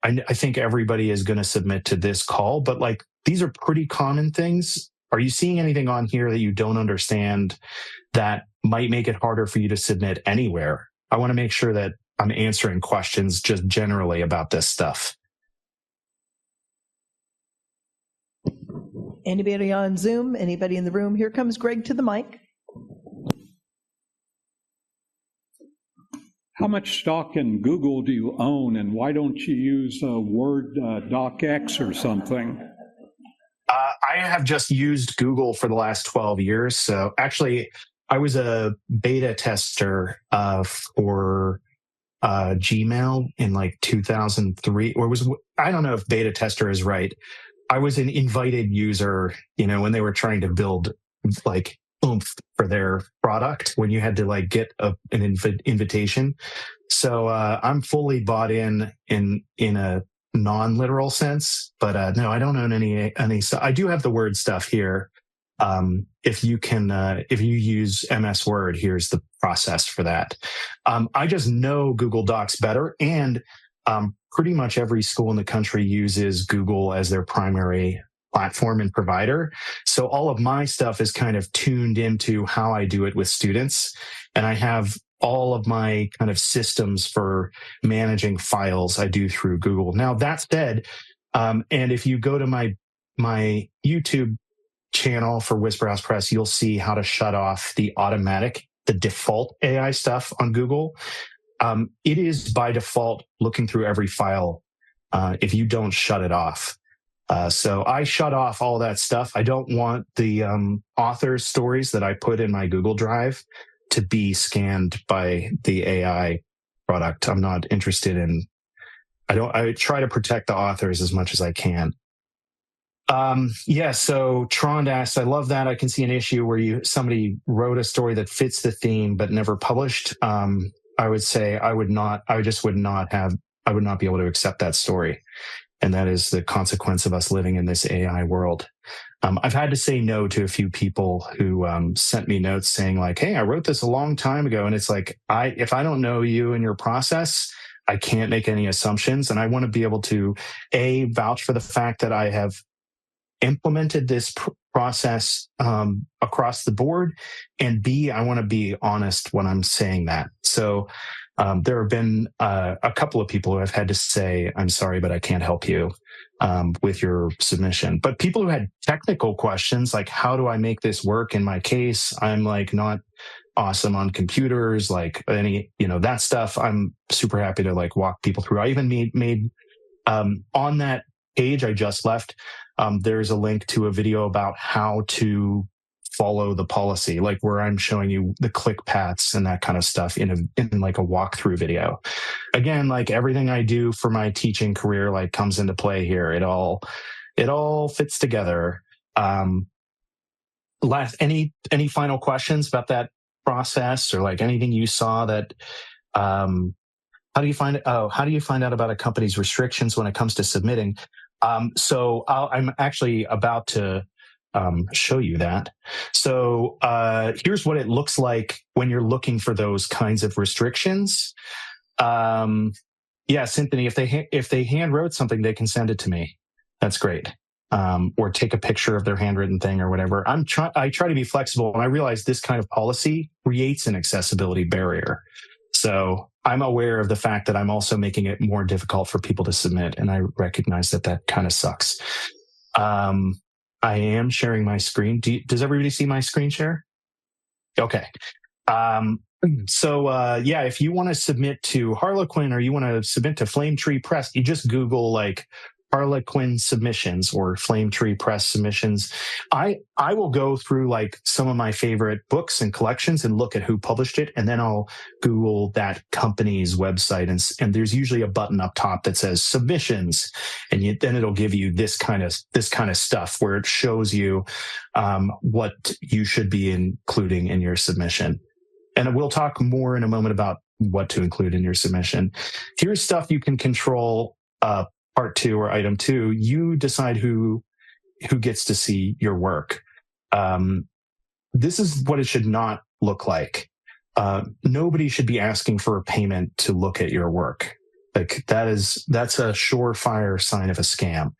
I think everybody is going to submit to this call, but like these are pretty common things. Are you seeing anything on here that you don't understand that might make it harder for you to submit anywhere? I want to make sure that I'm answering questions just generally about this stuff. Anybody on Zoom? Anybody in the room? Here comes Greg to the mic. How much stock in Google do you own, and why don't you use Word docx or something? I have just used Google for the last 12 years. So actually, I was a beta tester for Gmail in like 2003, or I don't know if beta tester is right. I was an invited user, when they were trying to build like oomph for their product, when you had to like get an invitation. So I'm fully bought in a non-literal sense, but no, I don't own any. I do have the Word stuff here. If you use MS Word, here's the process for that. I just know Google Docs better, and pretty much every school in the country uses Google as their primary platform and provider. So all of my stuff is kind of tuned into how I do it with students. And I have all of my kind of systems for managing files I do through Google. Now, that said, and if you go to my YouTube channel for Whisper House Press, you'll see how to shut off the default AI stuff on Google. It is by default looking through every file if you don't shut it off. So I shut off all that stuff. I don't want the author's stories that I put in my Google Drive to be scanned by the AI product. I'm not interested in. I try to protect the authors as much as I can. So Trond asked, I love that. I can see an issue where somebody wrote a story that fits the theme but never published. I would say I would not be able to accept that story. And that is the consequence of us living in this AI world. I've had to say no to a few people who sent me notes saying like, hey, I wrote this a long time ago. And it's like, if I don't know you and your process, I can't make any assumptions. And I want to be able to, A, vouch for the fact that I have implemented this process across the board, and B, I want to be honest when I'm saying that. So there have been a couple of people who have had to say, I'm sorry, but I can't help you with your submission. But people who had technical questions, like how do I make this work in my case? I'm like not awesome on computers, like that stuff. I'm super happy to like walk people through. I even made on that page I just left, there's a link to a video about how to follow the policy, like where I'm showing you the click paths and that kind of stuff in like a walkthrough video. Again, like everything I do for my teaching career, like comes into play here. It all fits together. Any final questions about that process, or like anything you saw that, how do you find out about a company's restrictions when it comes to submitting? So I'm actually about to show you that. So here's what it looks like when you're looking for those kinds of restrictions. Symphony, if they hand wrote something, they can send it to me. That's great. Or take a picture of their handwritten thing or whatever. I try to be flexible, and I realize this kind of policy creates an accessibility barrier. So I'm aware of the fact that I'm also making it more difficult for people to submit, and I recognize that kind of sucks. I am sharing my screen. Does everybody see my screen share? Okay. If you want to submit to Harlequin or you want to submit to Flame Tree Press, you just Google like Harlequin submissions or Flame Tree Press submissions. I will go through like some of my favorite books and collections and look at who published it, and then I'll Google that company's website, and there's usually a button up top that says submissions, and then it'll give you this kind of stuff where it shows you what you should be including in your submission. And we'll talk more in a moment about what to include in your submission. Here's stuff you can control. Part 2 or item 2, you decide who gets to see your work. this is what it should not look like. Nobody should be asking for a payment to look at your work. Like that's a surefire sign of a scam.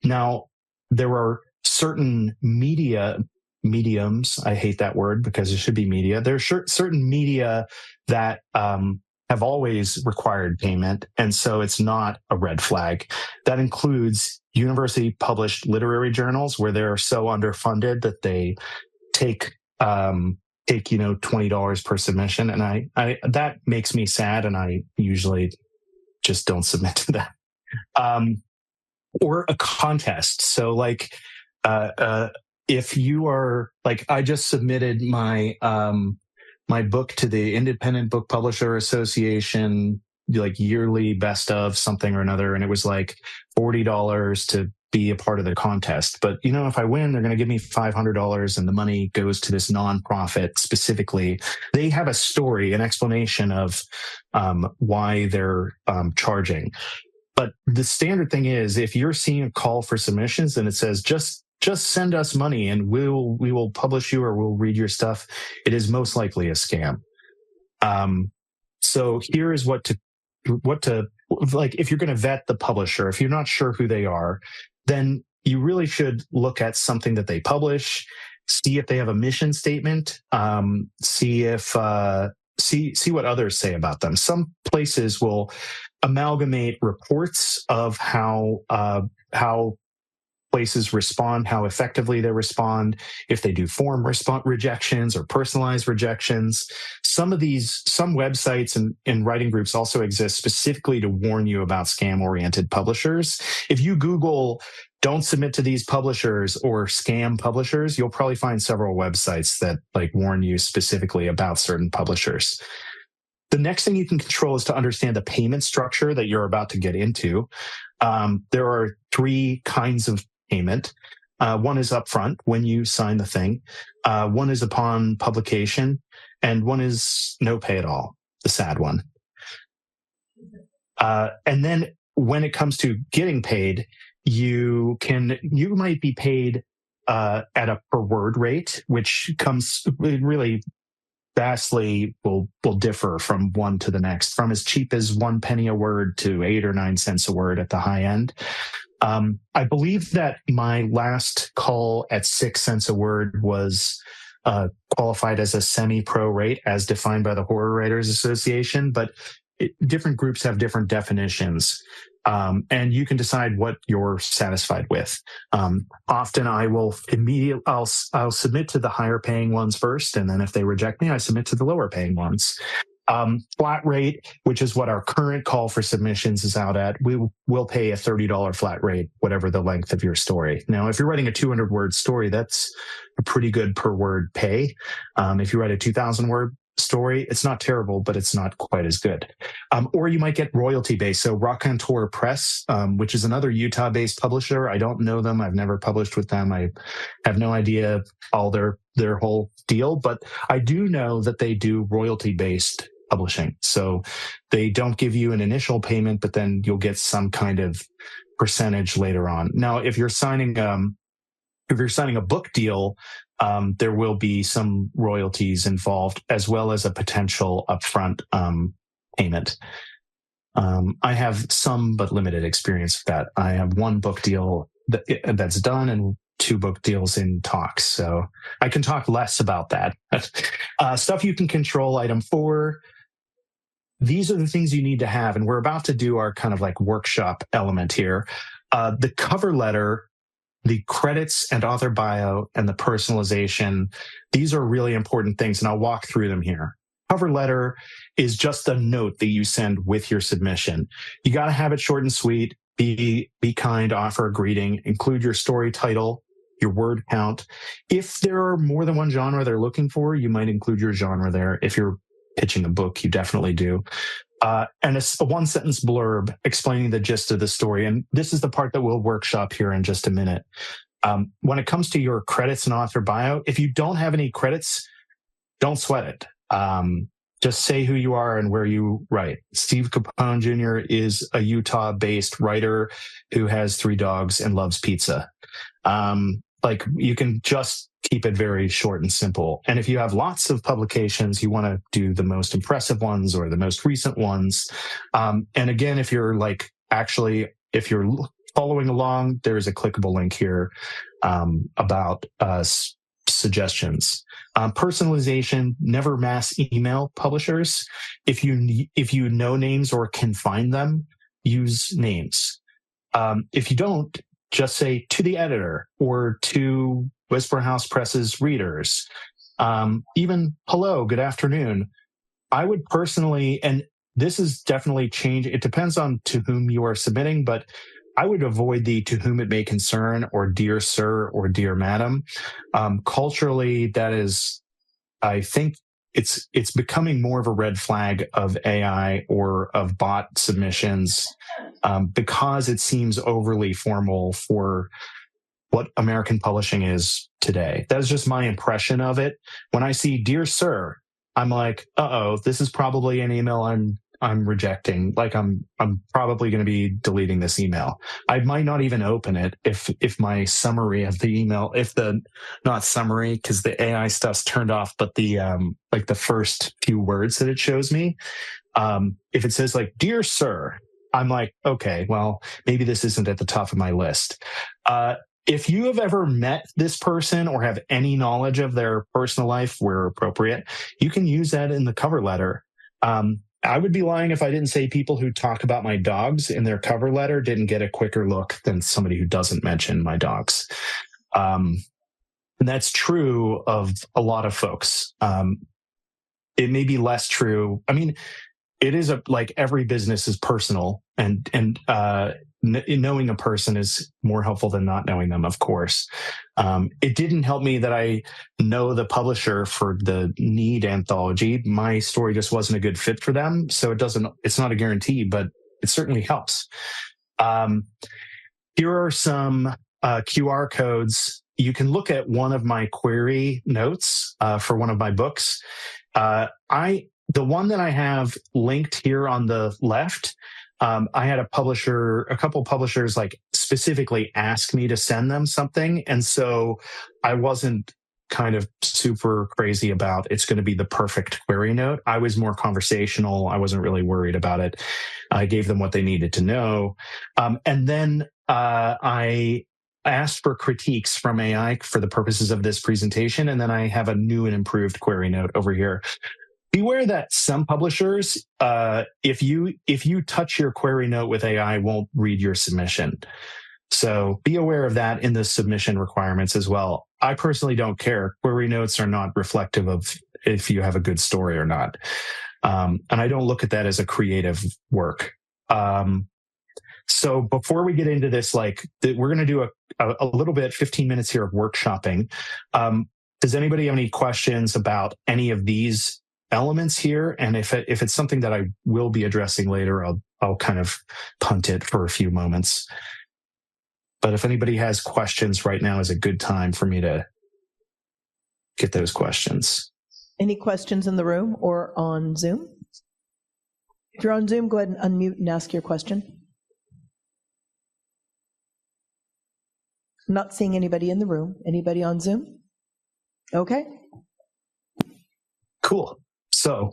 Now, there are certain mediums, I hate that word because it should be media. There are certain media that have always required payment, and so it's not a red flag. That includes university published literary journals where they're so underfunded that they take $20 per submission, and I that makes me sad, and I usually just don't submit to that. Or a contest. So like if you are like, I just submitted my my book to the Independent Book Publisher Association, like yearly best of something or another, and it was like $40 to be a part of the contest. But if I win, they're going to give me $500, and the money goes to this nonprofit specifically. They have a story, an explanation of why they're charging. But the standard thing is, if you're seeing a call for submissions and it says just send us money and we will publish you or we'll read your stuff, it is most likely a scam. So here is what to like. If you're going to vet the publisher, if you're not sure who they are, then you really should look at something that they publish, see if they have a mission statement, see what others say about them. Some places will amalgamate reports of how places respond, how effectively they respond, if they do form rejections or personalized rejections. Some websites and writing groups also exist specifically to warn you about scam-oriented publishers. If you Google "don't submit to these publishers" or "scam publishers," you'll probably find several websites that like warn you specifically about certain publishers. The next thing you can control is to understand the payment structure that you're about to get into. There are 3 kinds of payment. One is upfront when you sign the thing. One is upon publication, and one is no pay at all, the sad one. And then when it comes to getting paid, you might be paid at a per word rate, which really vastly will differ from one to the next, from as cheap as 1 penny a word to 8 or 9 cents a word at the high end. I believe that my last call at 6 cents a word was qualified as a semi-pro rate as defined by the Horror Writers Association, but different groups have different definitions. And you can decide what you're satisfied with. Often I will I'll submit to the higher paying ones first, and then if they reject me, I submit to the lower paying ones. Flat rate, which is what our current call for submissions is out at, we will pay a $30 flat rate, whatever the length of your story. Now, if you're writing a 200-word story, that's a pretty good per word pay. If you write a 2,000-word story, it's not terrible, but it's not quite as good. Or you might get royalty-based. So Raconteur Press, which is another Utah-based publisher. I don't know them. I've never published with them. I have no idea all their whole deal, but I do know that they do royalty-based publishing. So they don't give you an initial payment, but then you'll get some kind of percentage later on. Now, if you're signing a book deal, there will be some royalties involved, as well as a potential upfront payment. I have some but limited experience with that. I have 1 book deal that's done and 2 book deals in talks, so I can talk less about that. Stuff you can control, item 4. These are the things you need to have, and we're about to do our kind of like workshop element here. The cover letter, the credits and author bio, and the personalization. These are really important things, and I'll walk through them here. Cover letter is just a note that you send with your submission. You got to have it short and sweet. Be kind, offer a greeting, include your story title, your word count. If there are more than one genre they're looking for, you might include your genre there. If you're pitching a book, you definitely do. And a 1-sentence blurb explaining the gist of the story. And this is the part that we'll workshop here in just a minute. When it comes to your credits and author bio, if you don't have any credits, don't sweat it. Just say who you are and where you write. Steve Capone Jr. is a Utah-based writer who has 3 dogs and loves pizza. You can just keep it very short and simple. And if you have lots of publications, you want to do the most impressive ones or the most recent ones. And again, if you're following along, there's a clickable link here about suggestions. Personalization, never mass email publishers. If you know names or can find them, use names. If you don't, just say to the editor or to Whisper House Press's readers. Even hello, good afternoon. I would personally, and this is definitely change. It depends on to whom you are submitting, but I would avoid the to whom it may concern or dear sir or dear madam. Culturally, that is, I think it's becoming more of a red flag of AI or of bot submissions because it seems overly formal for what American publishing is today. That is just my impression of it. When I see dear sir, I'm like, uh-oh, this is probably an email I'm rejecting. Like I'm probably going to be deleting this email. I might not even open it if my summary of the email, not summary because the AI stuff's turned off, but the like the first few words that it shows me, if it says like dear sir, I'm like, okay, well maybe this isn't at the top of my list. If you have ever met this person or have any knowledge of their personal life where appropriate, you can use that in the cover letter. I would be lying if I didn't say people who talk about my dogs in their cover letter didn't get a quicker look than somebody who doesn't mention my dogs. And that's true of a lot of folks. It may be less true. I mean, it is like every business is personal, and knowing a person is more helpful than not knowing them, of course. It didn't help me that I know the publisher for the Need anthology. My story just wasn't a good fit for them. So it's not a guarantee, but it certainly helps. Here are some QR codes. You can look at one of my query notes for one of my books. The one that I have linked here on the left, I had a couple publishers like specifically ask me to send them something. And so I wasn't kind of super crazy about it's going to be the perfect query note. I was more conversational. I wasn't really worried about it. I gave them what they needed to know. And then I asked for critiques from AI for the purposes of this presentation. And then I have a new and improved query note over here. Beware that some publishers, if you touch your query note with AI, won't read your submission. So be aware of that in the submission requirements as well. I personally don't care. Query notes are not reflective of if you have a good story or not. And I don't look at that as a creative work. So before we get into this, we're going to do a little bit, 15 minutes here of workshopping. Does anybody have any questions about any of these elements here? And if it's something that I will be addressing later, I'll kind of punt it for a few moments. But if anybody has questions, right now is a good time for me to get those questions. Any questions in the room or on Zoom? If you're on Zoom, go ahead and unmute and ask your question. I'm not seeing anybody in the room. Anybody on Zoom? Okay. Cool. So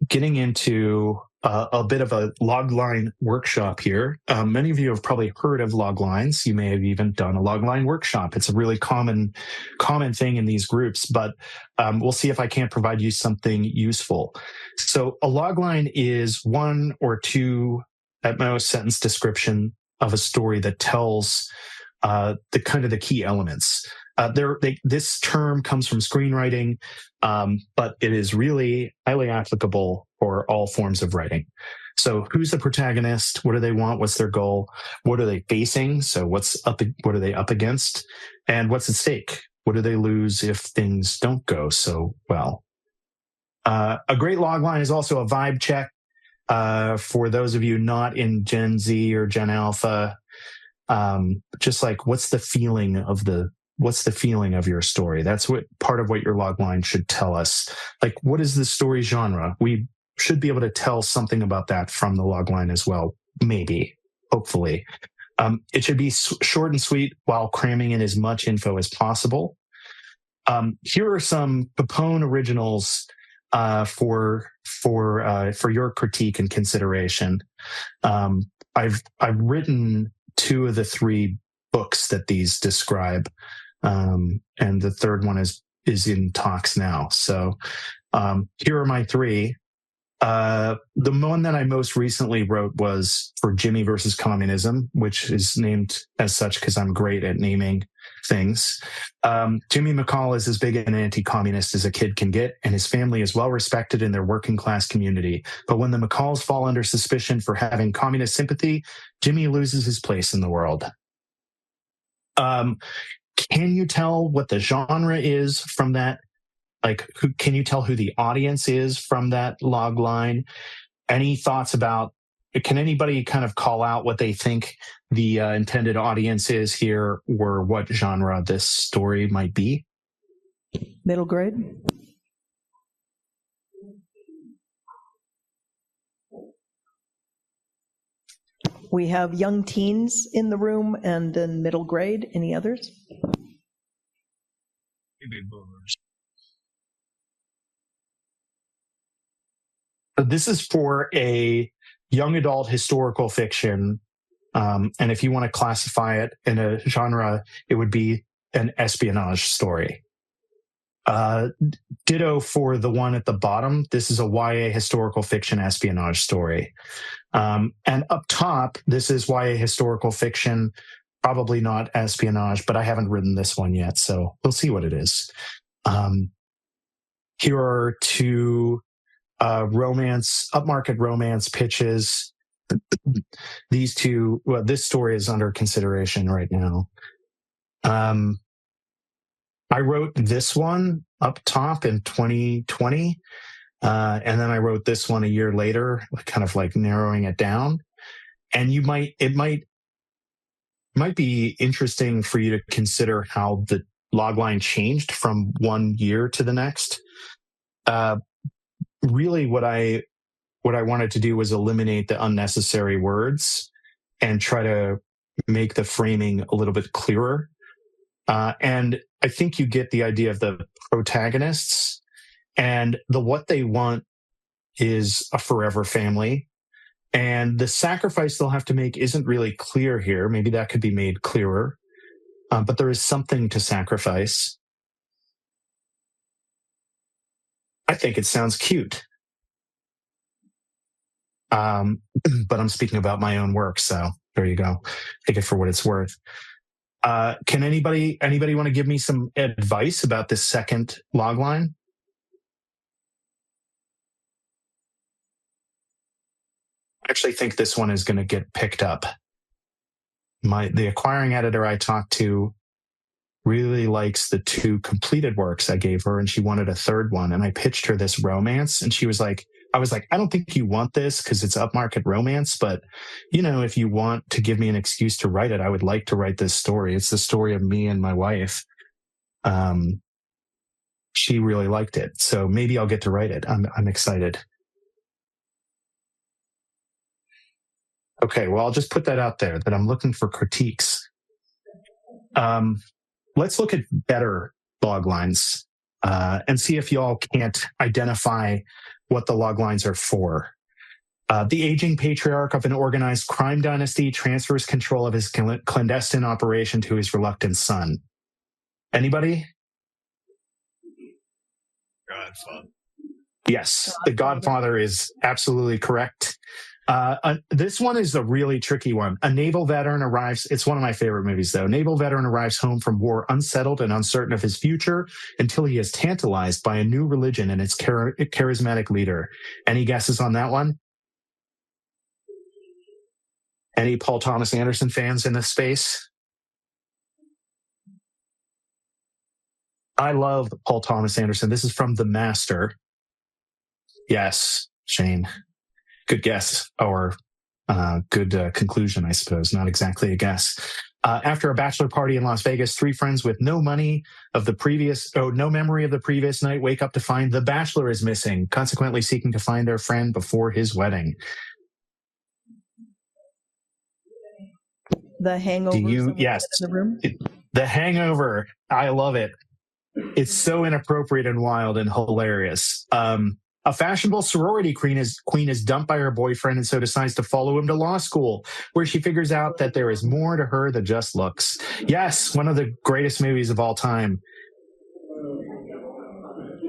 getting into a bit of a logline workshop here. Many of you have probably heard of loglines. You may have even done a logline workshop. It's a really common thing in these groups, but we'll see if I can't provide you something useful. So a logline is one or two, at most, sentence description of a story that tells the key elements. This term comes from screenwriting, but it is really highly applicable for all forms of writing. So who's the protagonist? What do they want? What's their goal? What are they facing? So what are they up against? And what's at stake? What do they lose if things don't go so well? A great logline is also a vibe check. For those of you not in Gen Z or Gen Alpha, just like what's the feeling of your story? That's what part of what your logline should tell us. Like, what is the story genre? We should be able to tell something about that from the logline as well. Maybe, hopefully. It should be short and sweet while cramming in as much info as possible. Here are some Capone originals for your critique and consideration. I've written 2 of the 3 books that these describe, and the third one is in talks now. So here are my 3. The one that I most recently wrote was for Jimmy versus Communism, which is named as such because I'm great at naming things. Jimmy McCall is as big an anti-communist as a kid can get, and his family is well respected in their working class community. But when the McCalls fall under suspicion for having communist sympathy, Jimmy loses his place in the world. Can you tell what the genre is from that? Like, can you tell who the audience is from that log line? Any thoughts about, can anybody kind of call out what they think the intended audience is here, or what genre this story might be? Middle grade? We have young teens in the room and then middle grade. Any others? Baby boomers. So this is for a young adult historical fiction. And if you want to classify it in a genre, it would be an espionage story. Ditto for the one at the bottom. This is a YA historical fiction espionage story. And up top, this is YA historical fiction, probably not espionage, but I haven't written this one yet, so we'll see what it is. Here are 2 upmarket romance pitches. These 2, well, this story is under consideration right now. I wrote this one up top in 2020, and then I wrote this one a year later, kind of like narrowing it down. And it might be interesting for you to consider how the logline changed from one year to the next. Really, what I wanted to do was eliminate the unnecessary words and try to make the framing a little bit clearer. And I think you get the idea of the protagonists, and what they want is a forever family. And the sacrifice they'll have to make isn't really clear here. Maybe that could be made clearer. But there is something to sacrifice. I think it sounds cute. But I'm speaking about my own work, so there you go. Take it for what it's worth. Can anybody want to give me some advice about this second logline? I actually think this one is going to get picked up. The acquiring editor I talked to really likes the 2 completed works I gave her, and she wanted a third one. And I pitched her this romance, and she was like, I was like, I don't think you want this because it's upmarket romance, but if you want to give me an excuse to write it, I would like to write this story. It's the story of me and my wife. She really liked it, so maybe I'll get to write it. I'm excited. Okay, well, I'll just put that out there that I'm looking for critiques. Let's look at better log lines and see if y'all can't identify what the log lines are for. The aging patriarch of an organized crime dynasty transfers control of his clandestine operation to his reluctant son. Anybody? Godfather. Yes, The Godfather is absolutely correct. This one is a really tricky one. A naval veteran arrives. It's one of my favorite movies, though. A naval veteran arrives home from war unsettled and uncertain of his future until he is tantalized by a new religion and its charismatic leader. Any guesses on that one? Any Paul Thomas Anderson fans in this space? I love Paul Thomas Anderson. This is from The Master. Yes, Shane. Good guess, or good conclusion, I suppose. Not exactly a guess. After a bachelor party in Las Vegas, 3 friends with no memory of the previous night wake up to find the bachelor is missing, consequently seeking to find their friend before his wedding. The Hangover. Yes. In the room? The Hangover. I love it. It's so inappropriate and wild and hilarious. A fashionable sorority queen is dumped by her boyfriend and so decides to follow him to law school, where she figures out that there is more to her than just looks. Yes, one of the greatest movies of all time.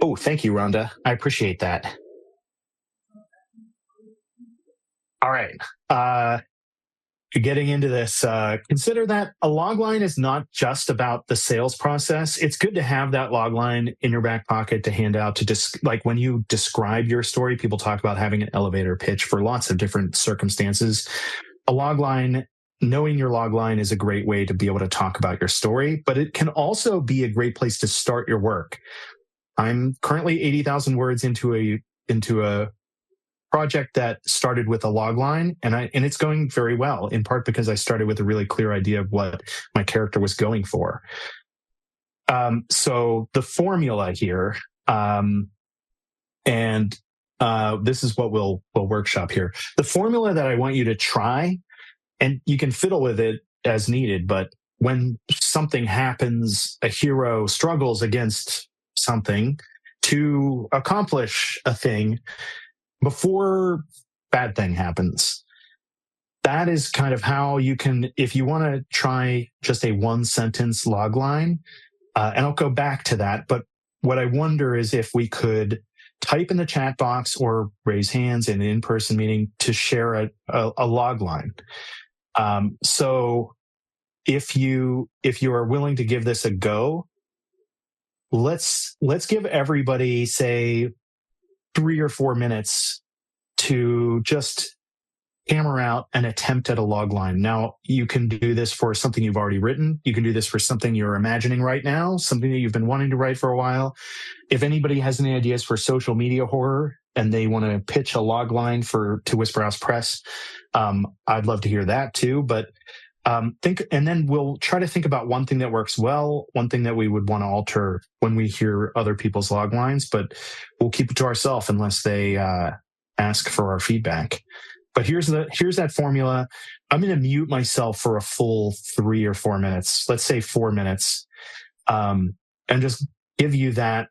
Oh, thank you, Rhonda. I appreciate that. All right. Getting into this, consider that a log line is not just about the sales process. It's good to have that log line in your back pocket to hand out to just like when you describe your story, people talk about having an elevator pitch for lots of different circumstances. A log line, knowing your log line is a great way to be able to talk about your story, but it can also be a great place to start your work. I'm currently 80,000 words into a project that started with a log line, and it's going very well, in part because I started with a really clear idea of what my character was going for. So the formula here, and this is what we'll workshop here. The formula that I want you to try, and you can fiddle with it as needed, but when something happens, a hero struggles against something to accomplish a thing before bad thing happens. That is kind of how you can, if you want to try just a one sentence log line, and I'll go back to that, but what I wonder is if we could type in the chat box or raise hands in an in-person meeting to share a log line. So if you are willing to give this a go, let's give everybody, say, 3 or 4 minutes to just hammer out an attempt at a log line. Now, you can do this for something you've already written. You can do this for something you're imagining right now, something that you've been wanting to write for a while. If anybody has any ideas for social media horror and they want to pitch a log line to Whisper House Press, I'd love to hear that too. But and then we'll try to think about one thing that works well, one thing that we would want to alter when we hear other people's log lines, but we'll keep it to ourselves unless they ask for our feedback. But here's that formula. I'm going to mute myself for a full 3 or 4 minutes. Let's say 4 minutes, and just give you that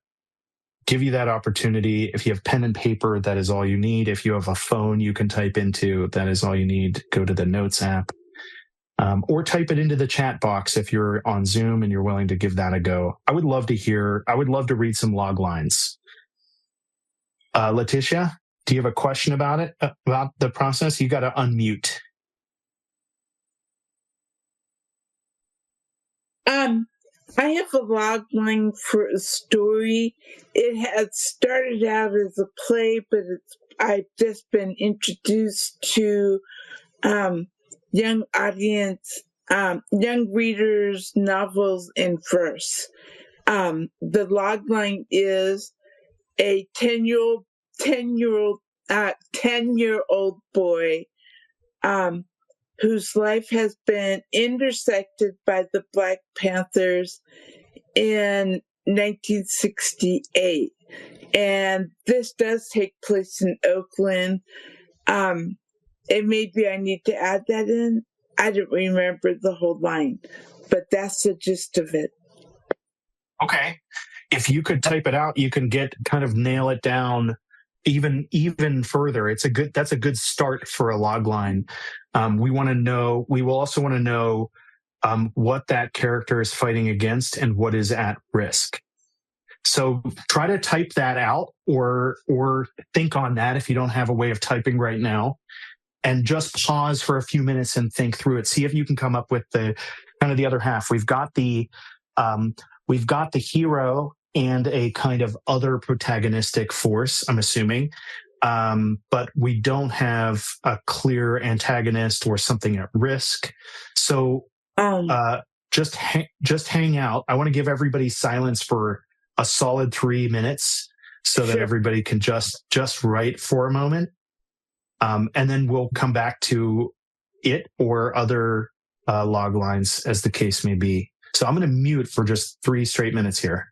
opportunity. If you have pen and paper, that is all you need. If you have a phone you can type into, that is all you need. Go to the Notes app. Or type it into the chat box if you're on Zoom and you're willing to give that a go. I would love to read some log lines. Letitia, do you have a question about it, about the process? You got to unmute. I have a log line for a story. It had started out as a play, but I've just been introduced to young audience, young readers, novels in verse. The log line is a 10-year-old boy whose life has been intersected by the Black Panthers in 1968. And this does take place in Oakland. And maybe I need to add that in. I don't remember the whole line, but that's the gist of it. Okay. If you could type it out, you can nail it down even further. That's a good start for a log line. We will also want to know what that character is fighting against and what is at risk. So try to type that out or think on that if you don't have a way of typing right now, and just pause for a few minutes and think through it. See if you can come up with the other half. We've got the hero and a kind of other protagonistic force, I'm assuming. But we don't have a clear antagonist or something at risk. So just hang out. I want to give everybody silence for a solid 3 minutes so that everybody can just write for a moment. And then we'll come back to it or other log lines as the case may be. So I'm going to mute for just 3 straight minutes here.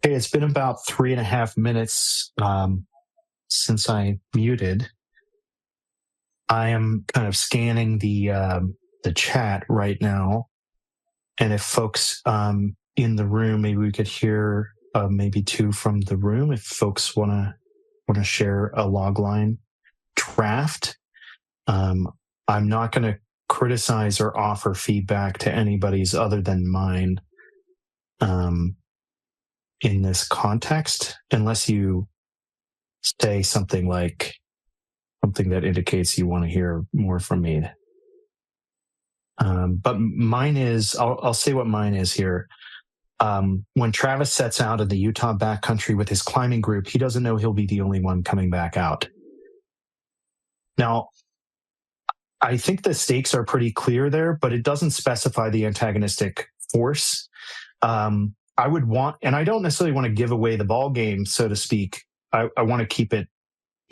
Okay, it's been about 3.5 minutes since I muted. I am kind of scanning the chat right now, and if folks in the room, maybe we could hear maybe two from the room. If folks want to share a logline draft, I'm not going to criticize or offer feedback to anybody's other than mine in this context, unless you say something that indicates you want to hear more from me. But mine is, I'll say what mine is here. When Travis sets out in the Utah backcountry with his climbing group, he doesn't know he'll be the only one coming back out. Now, I think the stakes are pretty clear there, but it doesn't specify the antagonistic force. I would want, and I don't necessarily want to give away the ball game, so to speak. I want to keep it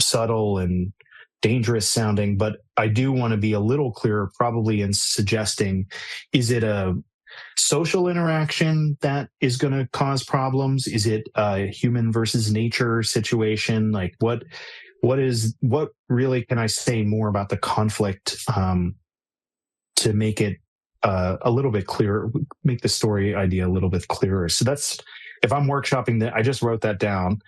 subtle and dangerous sounding, but I do want to be a little clearer, probably in suggesting, is it a social interaction that is going to cause problems? Is it a human versus nature situation? Like what really can I say more about the conflict to make it a little bit clearer, make the story idea a little bit clearer? So that's, if I'm workshopping that, I just wrote that down.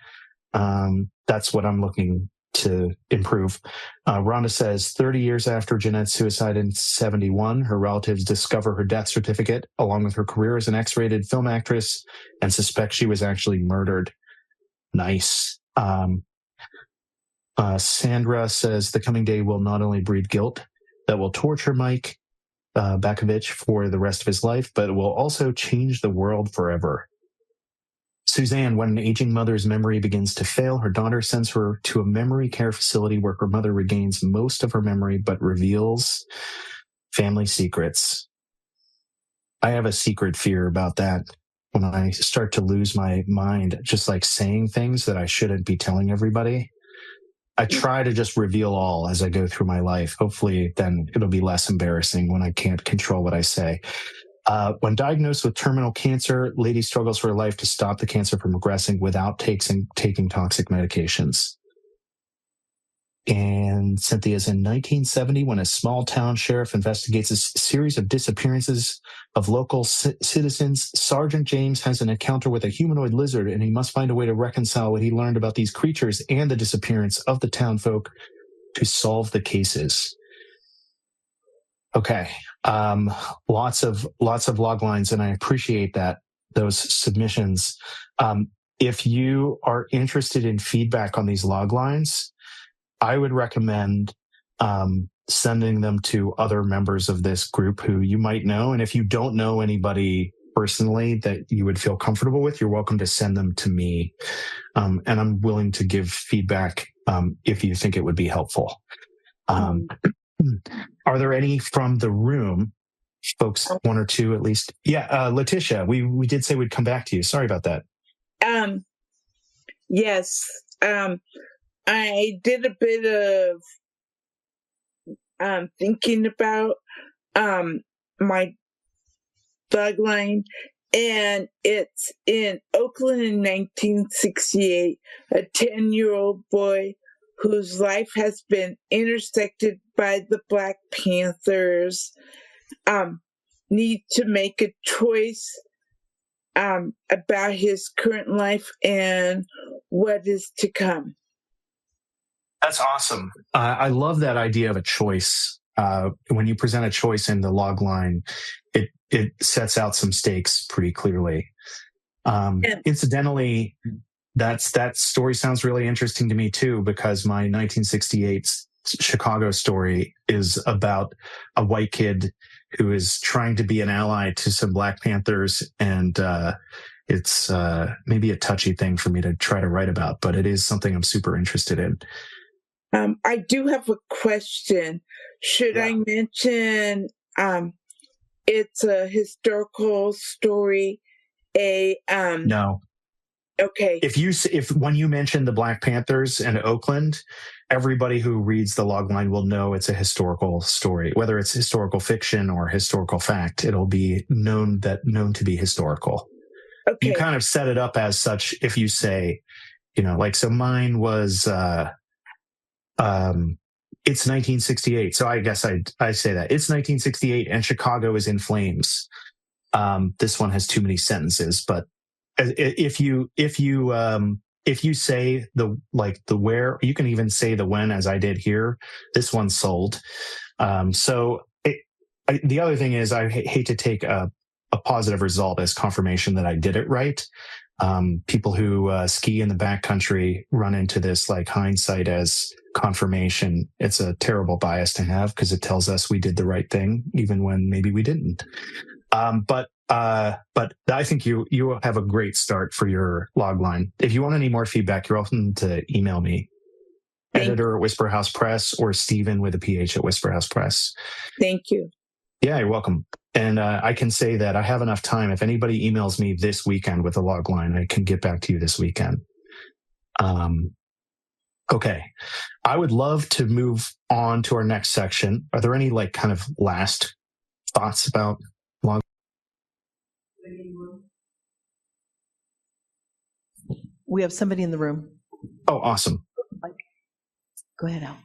That's what I'm looking to improve. Rhonda says 30 years after Jeanette's suicide in 1971, her relatives discover her death certificate along with her career as an X-rated film actress and suspect she was actually murdered. Nice. Sandra says the coming day will not only breed guilt that will torture Mike Bakovich for the rest of his life, but it will also change the world forever. Suzanne, when an aging mother's memory begins to fail, her daughter sends her to a memory care facility where her mother regains most of her memory but reveals family secrets. I have a secret fear about that. When I start to lose my mind, just like saying things that I shouldn't be telling everybody, I try to just reveal all as I go through my life. Hopefully then it'll be less embarrassing when I can't control what I say. When diagnosed with terminal cancer, Lady struggles for her life to stop the cancer from progressing without taking toxic medications. And Cynthia's in 1970, when a small town sheriff investigates a series of disappearances of local citizens, Sergeant James has an encounter with a humanoid lizard, and he must find a way to reconcile what he learned about these creatures and the disappearance of the town folk to solve the cases. Okay. Lots of log lines, and I appreciate those submissions. If you are interested in feedback on these log lines, I would recommend sending them to other members of this group who you might know. And if you don't know anybody personally that you would feel comfortable with, you're welcome to send them to me. And I'm willing to give feedback if you think it would be helpful. Are there any from the room, folks? One or two at least. Yeah, Letitia, we did say we'd come back to you. Sorry about that. Yes. I did a bit of thinking about my logline, and it's in Oakland in 1968. A 10-year-old boy whose life has been intersected by the Black Panthers need to make a choice about his current life and what is to come. That's awesome. I love that idea of a choice. When you present a choice in the log line, it sets out some stakes pretty clearly. Incidentally, that story sounds really interesting to me too, because my 1968 Chicago story is about a white kid who is trying to be an ally to some Black Panthers, and it's maybe a touchy thing for me to try to write about, but it is something I'm super interested in. I do have a question. Should I mention it's a historical story? No. Okay. If when you mention the Black Panthers and Oakland, everybody who reads the logline will know it's a historical story. Whether it's historical fiction or historical fact, it'll be known to be historical. You Okay. kind of set it up as such if you say, like, so mine was, it's 1968. So I guess I say that it's 1968 and Chicago is in flames. This one has too many sentences, but if you say the where, you can even say the when, as I did here. This one's sold. The other thing is I hate to take a positive result as confirmation that I did it right. People who ski in the backcountry run into this like hindsight as confirmation. It's a terrible bias to have because it tells us we did the right thing, even when maybe we didn't. But I think you have a great start for your log line. If you want any more feedback, you're welcome to email me, editor at Whisper House Press, or Stephen with a PH at Whisper House Press. Thank you. Yeah, you're welcome. And I can say that I have enough time. If anybody emails me this weekend with a log line, I can get back to you this weekend. Okay. I would love to move on to our next section. Are there any like kind of last thoughts about log? We have somebody in the room. Oh, awesome. Go ahead, Al.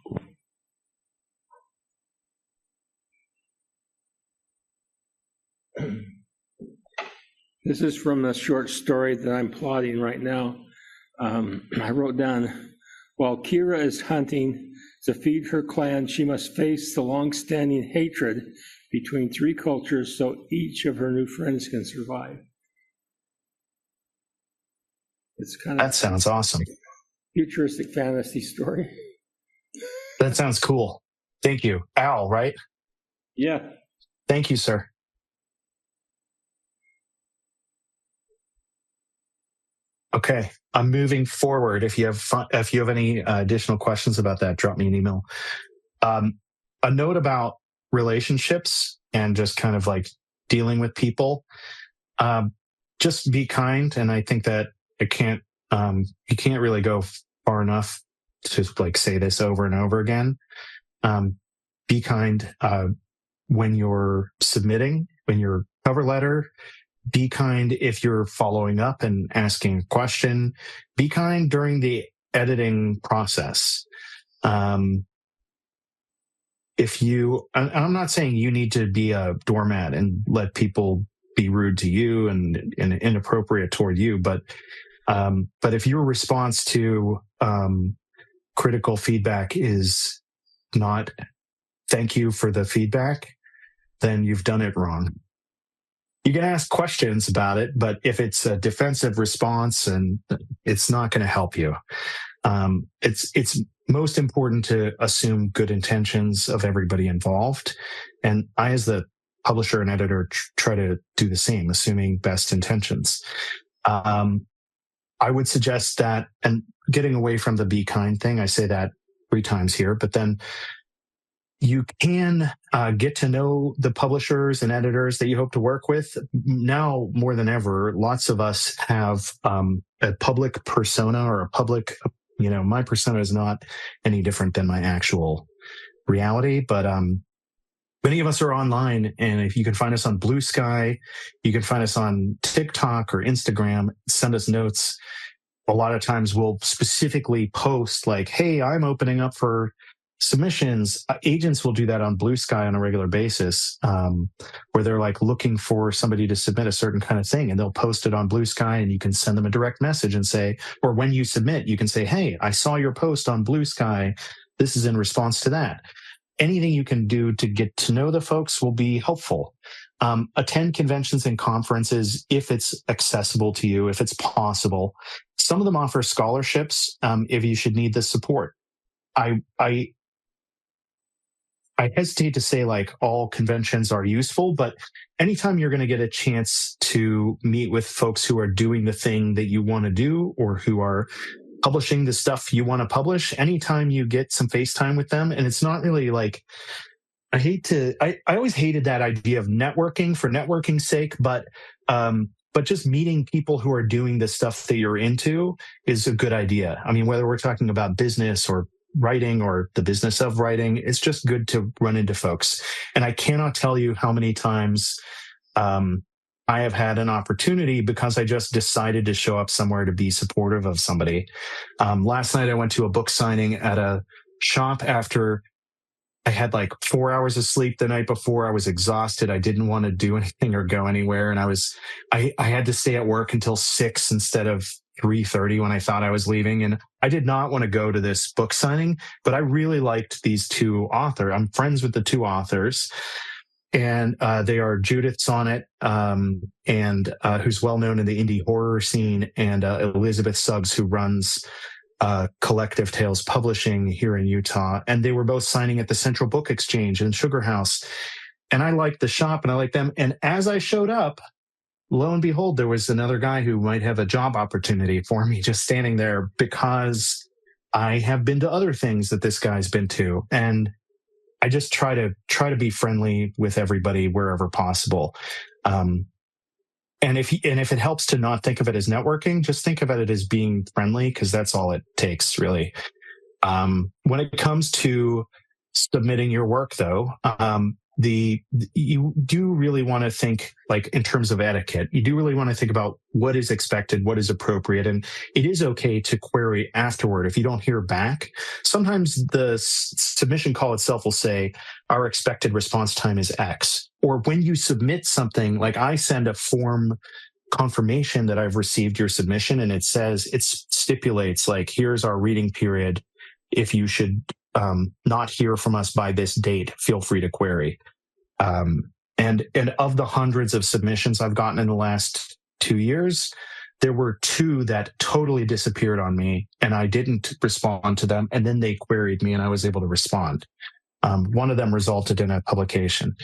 This is from the short story that I'm plotting right now. I wrote down, while Kira is hunting to feed her clan, she must face the long-standing hatred between three cultures so each of her new friends can survive. It's kind of that sounds awesome. Futuristic fantasy story. That sounds cool. Thank you. Al, right? Yeah. Thank you, sir. Okay, I'm moving forward. If you have any additional questions about that, drop me an email. A note about relationships and just kind of like dealing with people. Just be kind, and I think that you can't really go far enough to like say this over and over again. Be kind when you're submitting, when your cover letter. Be kind if you're following up and asking a question. Be kind during the editing process. I'm not saying you need to be a doormat and let people be rude to you and inappropriate toward you, but if your response to critical feedback is not thank you for the feedback, then you've done it wrong. You can ask questions about it, but if it's a defensive response, and it's not going to help you. It's most important to assume good intentions of everybody involved. And I, as the publisher and editor, try to do the same, assuming best intentions. I would suggest that, and getting away from the be kind thing, I say that 3 times here, but then you can get to know the publishers and editors that you hope to work with. Now, more than ever, lots of us have a public persona or a public, my persona is not any different than my actual reality, but many of us are online, and if you can find us on Blue Sky, you can find us on TikTok or Instagram, send us notes. A lot of times we'll specifically post like, hey, I'm opening up for submissions. Agents will do that on Blue Sky on a regular basis, where they're like looking for somebody to submit a certain kind of thing, and they'll post it on Blue Sky, and you can send them a direct message and say, or when you submit, you can say, hey, I saw your post on Blue Sky. This is in response to that. Anything you can do to get to know the folks will be helpful. Attend conventions and conferences if it's accessible to you, if it's possible. Some of them offer scholarships if you should need the support. I hesitate to say like all conventions are useful, but anytime you're going to get a chance to meet with folks who are doing the thing that you want to do, or who are publishing the stuff you want to publish, anytime you get some FaceTime with them, and it's not really like, I always hated that idea of networking for networking's sake, but just meeting people who are doing the stuff that you're into is a good idea. I mean, whether we're talking about business or writing or the business of writing, it's just good to run into folks. And I cannot tell you how many times I have had an opportunity because I just decided to show up somewhere to be supportive of somebody. Last night I went to a book signing at a shop after I had like 4 hours of sleep the night before. I was exhausted. I didn't want to do anything or go anywhere. And I had to stay at work until 6 instead of 3:30 when I thought I was leaving. And I did not want to go to this book signing, but I really liked these two authors. I'm friends with the two authors. And they are Judith Sonnet, who's well known in the indie horror scene, and Elizabeth Suggs, who runs Collective Tales Publishing here in Utah. And they were both signing at the Central Book Exchange in Sugar House. And I liked the shop and I liked them. And as I showed up, lo and behold, there was another guy who might have a job opportunity for me just standing there, because I have been to other things that this guy's been to. And I just try to be friendly with everybody wherever possible. And if it helps to not think of it as networking, just think of it as being friendly, because that's all it takes, really. When it comes to submitting your work, though, you do really want to think, like, in terms of etiquette, you do really want to think about what is expected, what is appropriate. And it is okay to query afterward if you don't hear back. Sometimes the submission call itself will say, our expected response time is X. Or when you submit something, like I send a form confirmation that I've received your submission, and it stipulates, like, here's our reading period. If you should not hear from us by this date, feel free to query. And of the hundreds of submissions I've gotten in the last 2 years, there were 2 that totally disappeared on me, and I didn't respond to them. And then they queried me and I was able to respond. One of them resulted in a publication.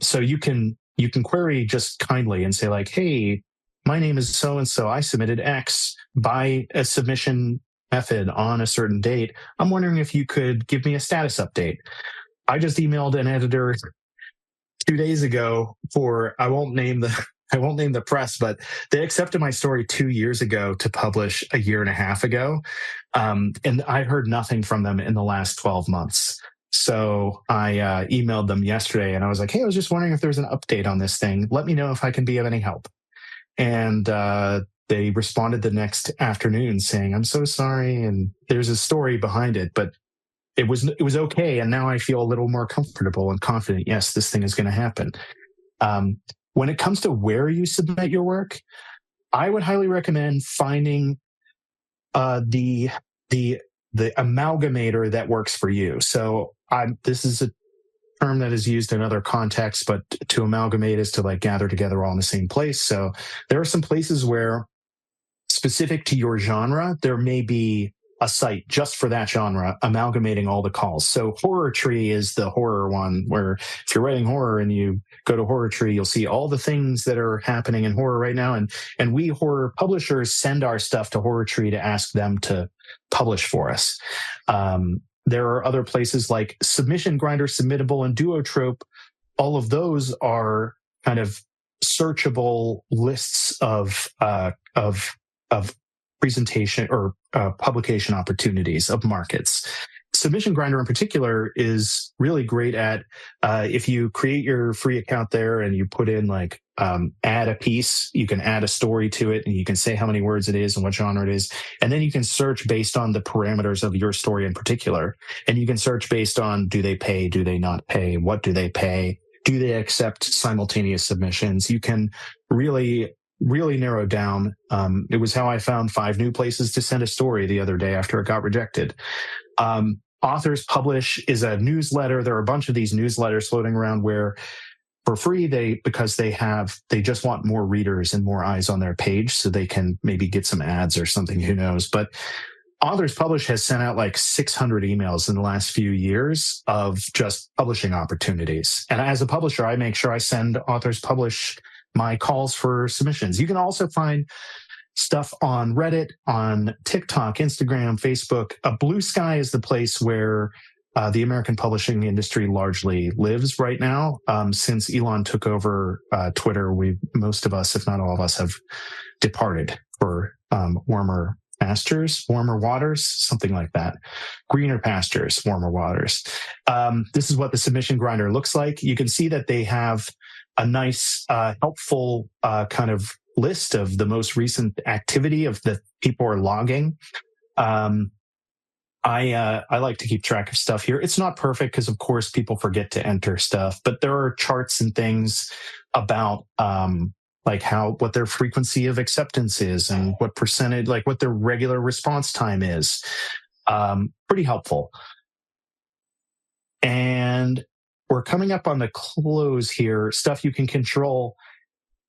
So you can query just kindly and say, like, hey, my name is so-and-so. I submitted X by a submission method on a certain date. I'm wondering if you could give me a status update. I just emailed an editor 2 days ago I won't name the press, but they accepted my story 2 years ago to publish a year and a half ago. And I heard nothing from them in the last 12 months. So I emailed them yesterday and I was like, hey, I was just wondering if there's an update on this thing. Let me know if I can be of any help. And they responded the next afternoon saying, I'm so sorry. And there's a story behind it, but it was okay. And now I feel a little more comfortable and confident. Yes, this thing is going to happen. When it comes to where you submit your work, I would highly recommend finding the amalgamator that works for you. So this is a term that is used in other contexts, but to amalgamate is to, like, gather together all in the same place. So there are some places where, specific to your genre, there may be a site just for that genre, amalgamating all the calls. So Horror Tree is the horror one, where if you're writing horror and you go to Horror Tree, you'll see all the things that are happening in horror right now. And we horror publishers send our stuff to Horror Tree to ask them to publish for us. There are other places like Submission Grinder, Submittable, and Duotrope. All of those are kind of searchable lists of presentation or publication opportunities of markets. Submission Grinder in particular is really great at if you create your free account there and you put in, like, add a piece, you can add a story to it and you can say how many words it is and what genre it is. And then you can search based on the parameters of your story in particular. And you can search based on, do they pay? Do they not pay? What do they pay? Do they accept simultaneous submissions? You can really narrow down. It was how I found 5 new places to send a story the other day after it got rejected. Authors Publish is a newsletter. There are a bunch of these newsletters floating around where, for free, because they just want more readers and more eyes on their page so they can maybe get some ads or something, who knows. But Authors Publish has sent out like 600 emails in the last few years of just publishing opportunities. And as a publisher, I make sure I send Authors Publish my calls for submissions. You can also find stuff on Reddit, on TikTok, Instagram, Facebook. Blue Sky is the place where the American publishing industry largely lives right now. Since Elon took over Twitter, most of us, if not all of us, have departed for warmer pastures, warmer waters, something like that. Greener pastures, warmer waters. This is what the submission grinder looks like. You can see that they have a nice, helpful kind of list of the most recent activity of the people are logging. I like to keep track of stuff here. It's not perfect because, of course, people forget to enter stuff, but there are charts and things about like what their frequency of acceptance is and what percentage, like what their regular response time is. Pretty helpful. And we're coming up on the close here. Stuff you can control.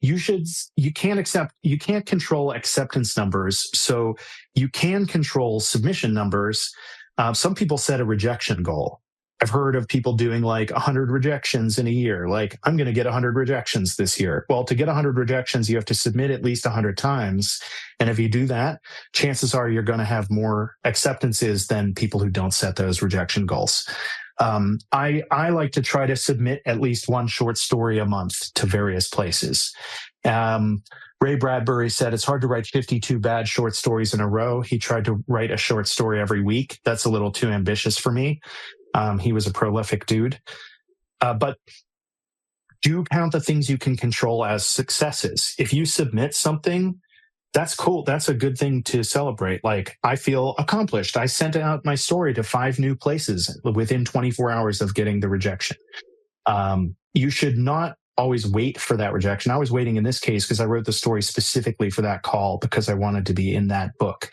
You can't control acceptance numbers. So you can control submission numbers. Some people set a rejection goal. I've heard of people doing like 100 rejections in a year. Like, I'm going to get 100 rejections this year. Well, to get 100 rejections, you have to submit at least 100 times. And if you do that, chances are you're going to have more acceptances than people who don't set those rejection goals. I like to try to submit at least one short story a month to various places. Ray Bradbury said it's hard to write 52 bad short stories in a row. He tried to write a short story every week. That's a little too ambitious for me. He was a prolific dude. But do count the things you can control as successes. If you submit something, that's cool. That's a good thing to celebrate. Like, I feel accomplished. I sent out my story to 5 new places within 24 hours of getting the rejection. You should not always wait for that rejection. I was waiting in this case because I wrote the story specifically for that call because I wanted to be in that book.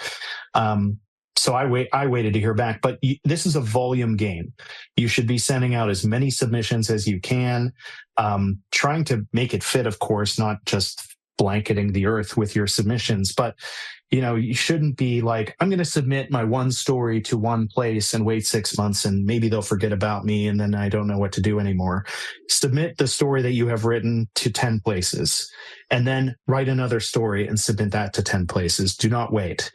So I waited to hear back, but this is a volume game. You should be sending out as many submissions as you can, trying to make it fit, of course, not just blanketing the earth with your submissions, but you shouldn't be like, I'm going to submit my one story to one place and wait 6 months and maybe they'll forget about me and then I don't know what to do anymore. Submit the story that you have written to 10 places and then write another story and submit that to 10 places. Do not wait.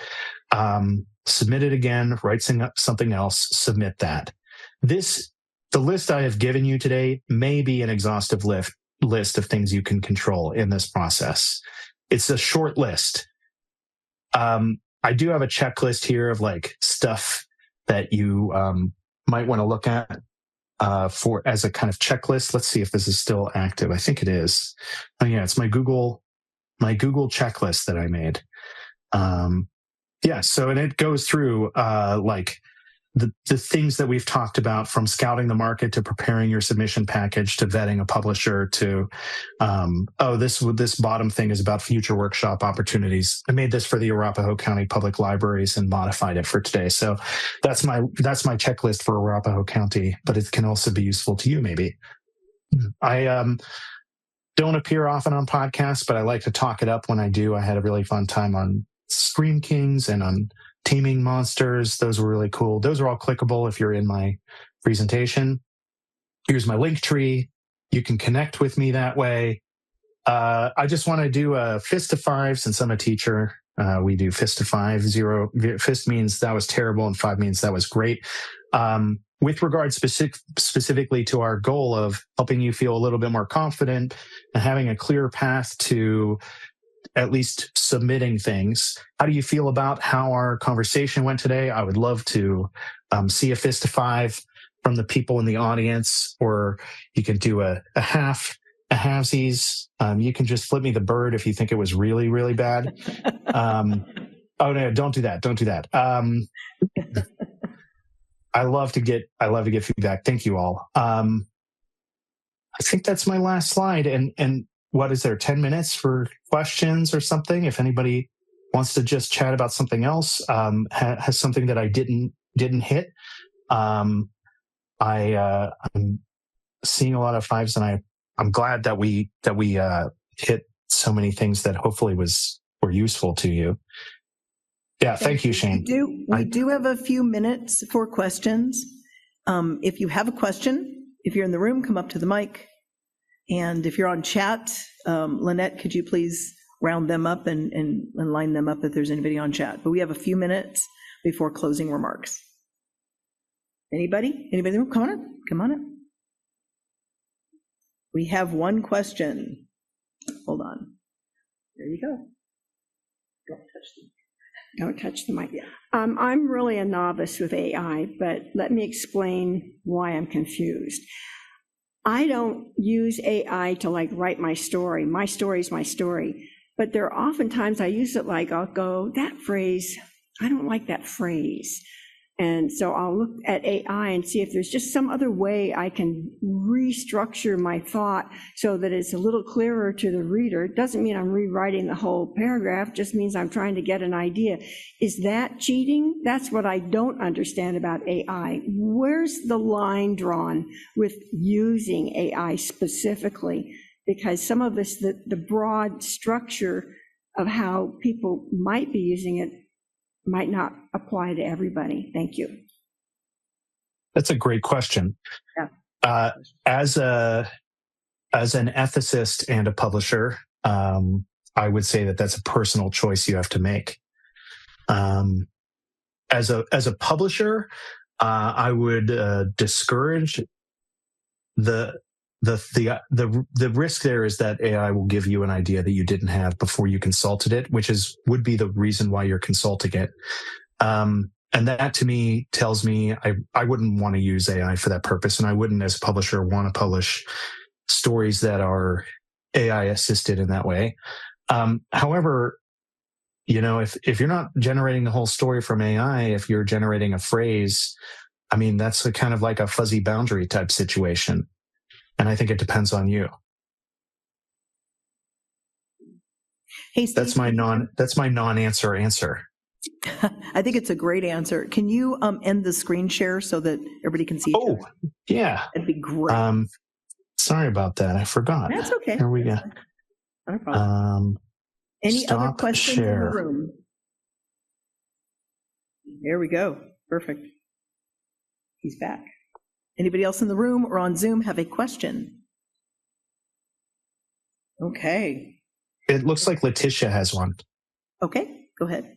Submit it again, write something else, submit that. The list I have given you today may be an exhaustive list of things you can control in this process. It's a short list. I do have a checklist here of like stuff that you might want to look at for as a kind of checklist. Let's see if this is still active. I think it is. Oh yeah, it's my Google checklist that I made. So and it goes through like the things that we've talked about, from scouting the market to preparing your submission package to vetting a publisher to, this bottom thing is about future workshop opportunities. I made this for the Arapahoe County Public Libraries and modified it for today. So that's my checklist for Arapahoe County, but it can also be useful to you maybe. I don't appear often on podcasts, but I like to talk it up when I do. I had a really fun time on Scream Kings and on Taming Monsters. Those were really cool. Those are all clickable if you're in my presentation. Here's my link tree. You can connect with me that way. I just want to do a fist of 5 since I'm a teacher. We do fist of 5. 0 fist means that was terrible and 5 means that was great. With regard specifically to our goal of helping you feel a little bit more confident and having a clear path to at least submitting things. How do you feel about how our conversation went today? I would love to see a fist of 5 from the people in the audience, or you can do a halvesies. You can just flip me the bird if you think it was really, really bad. Oh no, don't do that. Don't do that. I love to get feedback. Thank you all. I think that's my last slide. And what is there, 10 minutes for questions or something? If anybody wants to just chat about something else, has something that I didn't hit. I'm seeing a lot of 5s, and I'm glad that we hit so many things that hopefully were useful to you. Yeah, thank you, Shane. We do have a few minutes for questions. If you have a question, if you're in the room, come up to the mic. And if you're on chat, Lynette, could you please round them up and line them up if there's anybody on chat? But we have a few minutes before closing remarks. Anybody? Anybody in the room? Come on up. We have one question. Hold on. There you go. Don't touch them. Don't touch the mic. I'm really a novice with AI, but let me explain why I'm confused. I don't use AI to like write my story. My story is my story. But there are often times I use it like I'll go, that phrase, I don't like that phrase. And so I'll look at AI and see if there's just some other way I can restructure my thought so that it's a little clearer to the reader. It doesn't mean I'm rewriting the whole paragraph, just means I'm trying to get an idea. Is that cheating? That's what I don't understand about AI. Where's the line drawn with using AI specifically? Because some of this, the broad structure of how people might be using it might not apply to everybody. Thank you. That's a great question. Yeah. As an ethicist and a publisher, I would say that that's a personal choice you have to make. As a publisher, I would discourage the risk there is that AI will give you an idea that you didn't have before you consulted it, which would be the reason why you're consulting it. And that to me tells me I wouldn't want to use AI for that purpose. And I wouldn't, as a publisher, want to publish stories that are AI assisted in that way. However, if you're not generating the whole story from AI, if you're generating a phrase, I mean, that's kind of like a fuzzy boundary type situation. And I think it depends on you. Hey, Steve, that's my non-answer answer. I think it's a great answer. Can you end the screen share so that everybody can see? Oh, yeah. That'd be great. Sorry about that. I forgot. That's okay. Here we go. No problem. Any other questions in the room? There we go. Perfect. He's back. Anybody else in the room or on Zoom have a question? Okay. It looks like Letitia has one. Okay, go ahead.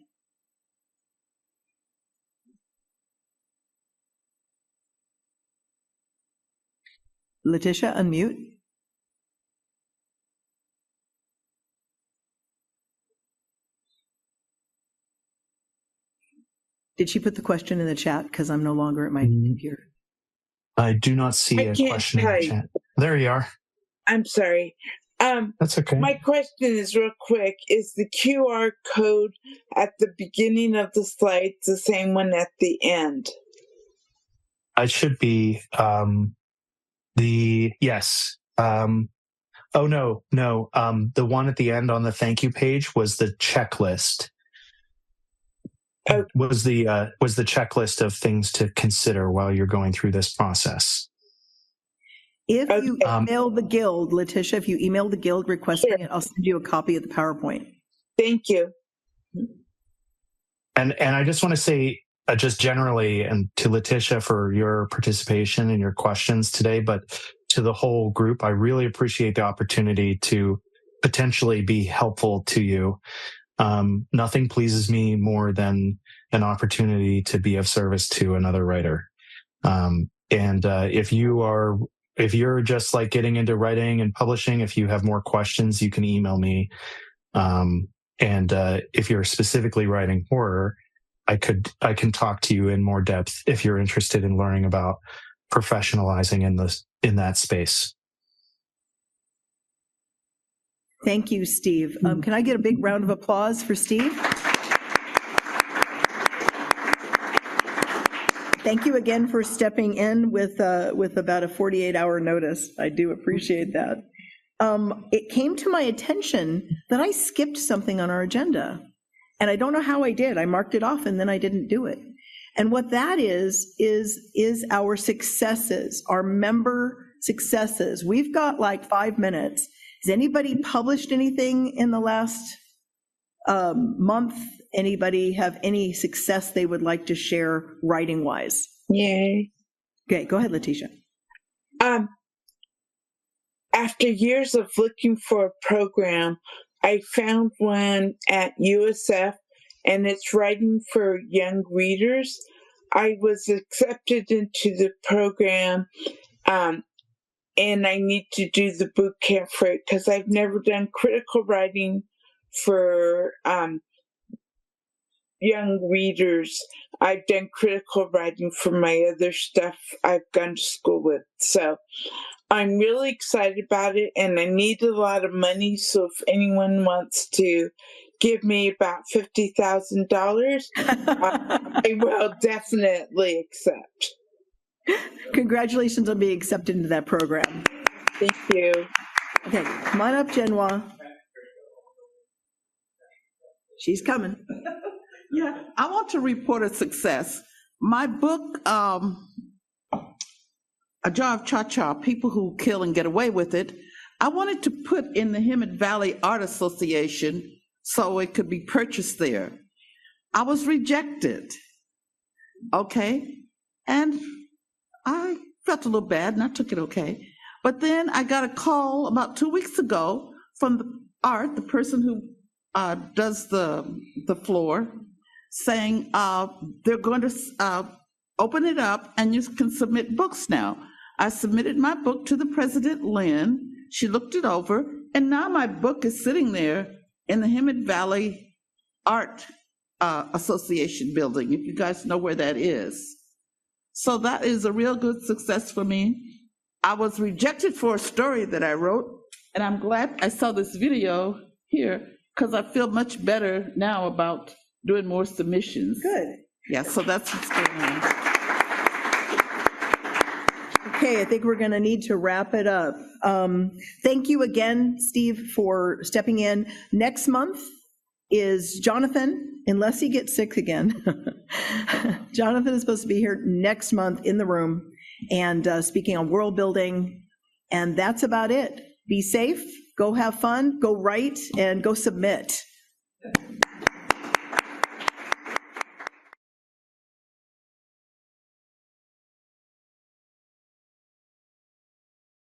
Letitia, unmute. Did she put the question in the chat? Because I'm no longer at my computer. I do not see a question in the chat. There you are. I'm sorry. That's okay. My question is real quick. Is the QR code at the beginning of the slide the same one at the end? It should be yes. Oh, no. The one at the end on the thank you page was the checklist. Was the checklist of things to consider while you're going through this process. If you email the Guild, Letitia, if you email the Guild requesting it, I'll send you a copy of the PowerPoint. Thank you. And I just want to say, just generally, and to Letitia for your participation and your questions today, but to the whole group, I really appreciate the opportunity to potentially be helpful to you. Nothing pleases me more than an opportunity to be of service to another writer. If you're just like getting into writing and publishing, if you have more questions, you can email me. If you're specifically writing horror, I can talk to you in more depth if you're interested in learning about professionalizing in that space. Thank you, Steve. Can I get a big round of applause for Steve? Thank you again for stepping in with about a 48-hour notice. I do appreciate that. It came to my attention that I skipped something on our agenda, and I don't know how I did. I marked it off and then I didn't do it. And what that is our successes, our member successes. We've got like 5 minutes. Has anybody published anything in the last month? Anybody have any success they would like to share writing wise? Yay. Okay, go ahead, Letitia. After years of looking for a program, I found one at USF, and it's writing for young readers. I was accepted into the program, and I need to do the boot camp for it because I've never done critical writing for young readers. I've done critical writing for my other stuff I've gone to school with. So I'm really excited about it, and I need a lot of money. So if anyone wants to give me about $50,000, I will definitely accept. Congratulations on being accepted into that program. Thank you. Okay, come on up, Genoa. She's coming. Yeah, I want to report a success. My book, A Jar of Cha-Cha, People Who Kill and Get Away with It, I wanted to put in the Hemet Valley Art Association so it could be purchased there. I was rejected, okay? And I felt a little bad and I took it okay. But then I got a call about 2 weeks ago from the person who does the floor, saying they're going to open it up and you can submit books now. I submitted my book to the President Lynn. She looked it over, and now my book is sitting there in the Hemet Valley Art Association building, if you guys know where that is. So that is a real good success for me. I was rejected for a story that I wrote, and I'm glad I saw this video here because I feel much better now about doing more submissions. Good. Yeah, so that's what's going on. Okay, I think we're going to need to wrap it up. Thank you again, Steve, for stepping in. Next month is Jonathan, unless he gets sick again. Jonathan is supposed to be here next month in the room and speaking on world building. And that's about it. Be safe, go have fun, go write, and go submit.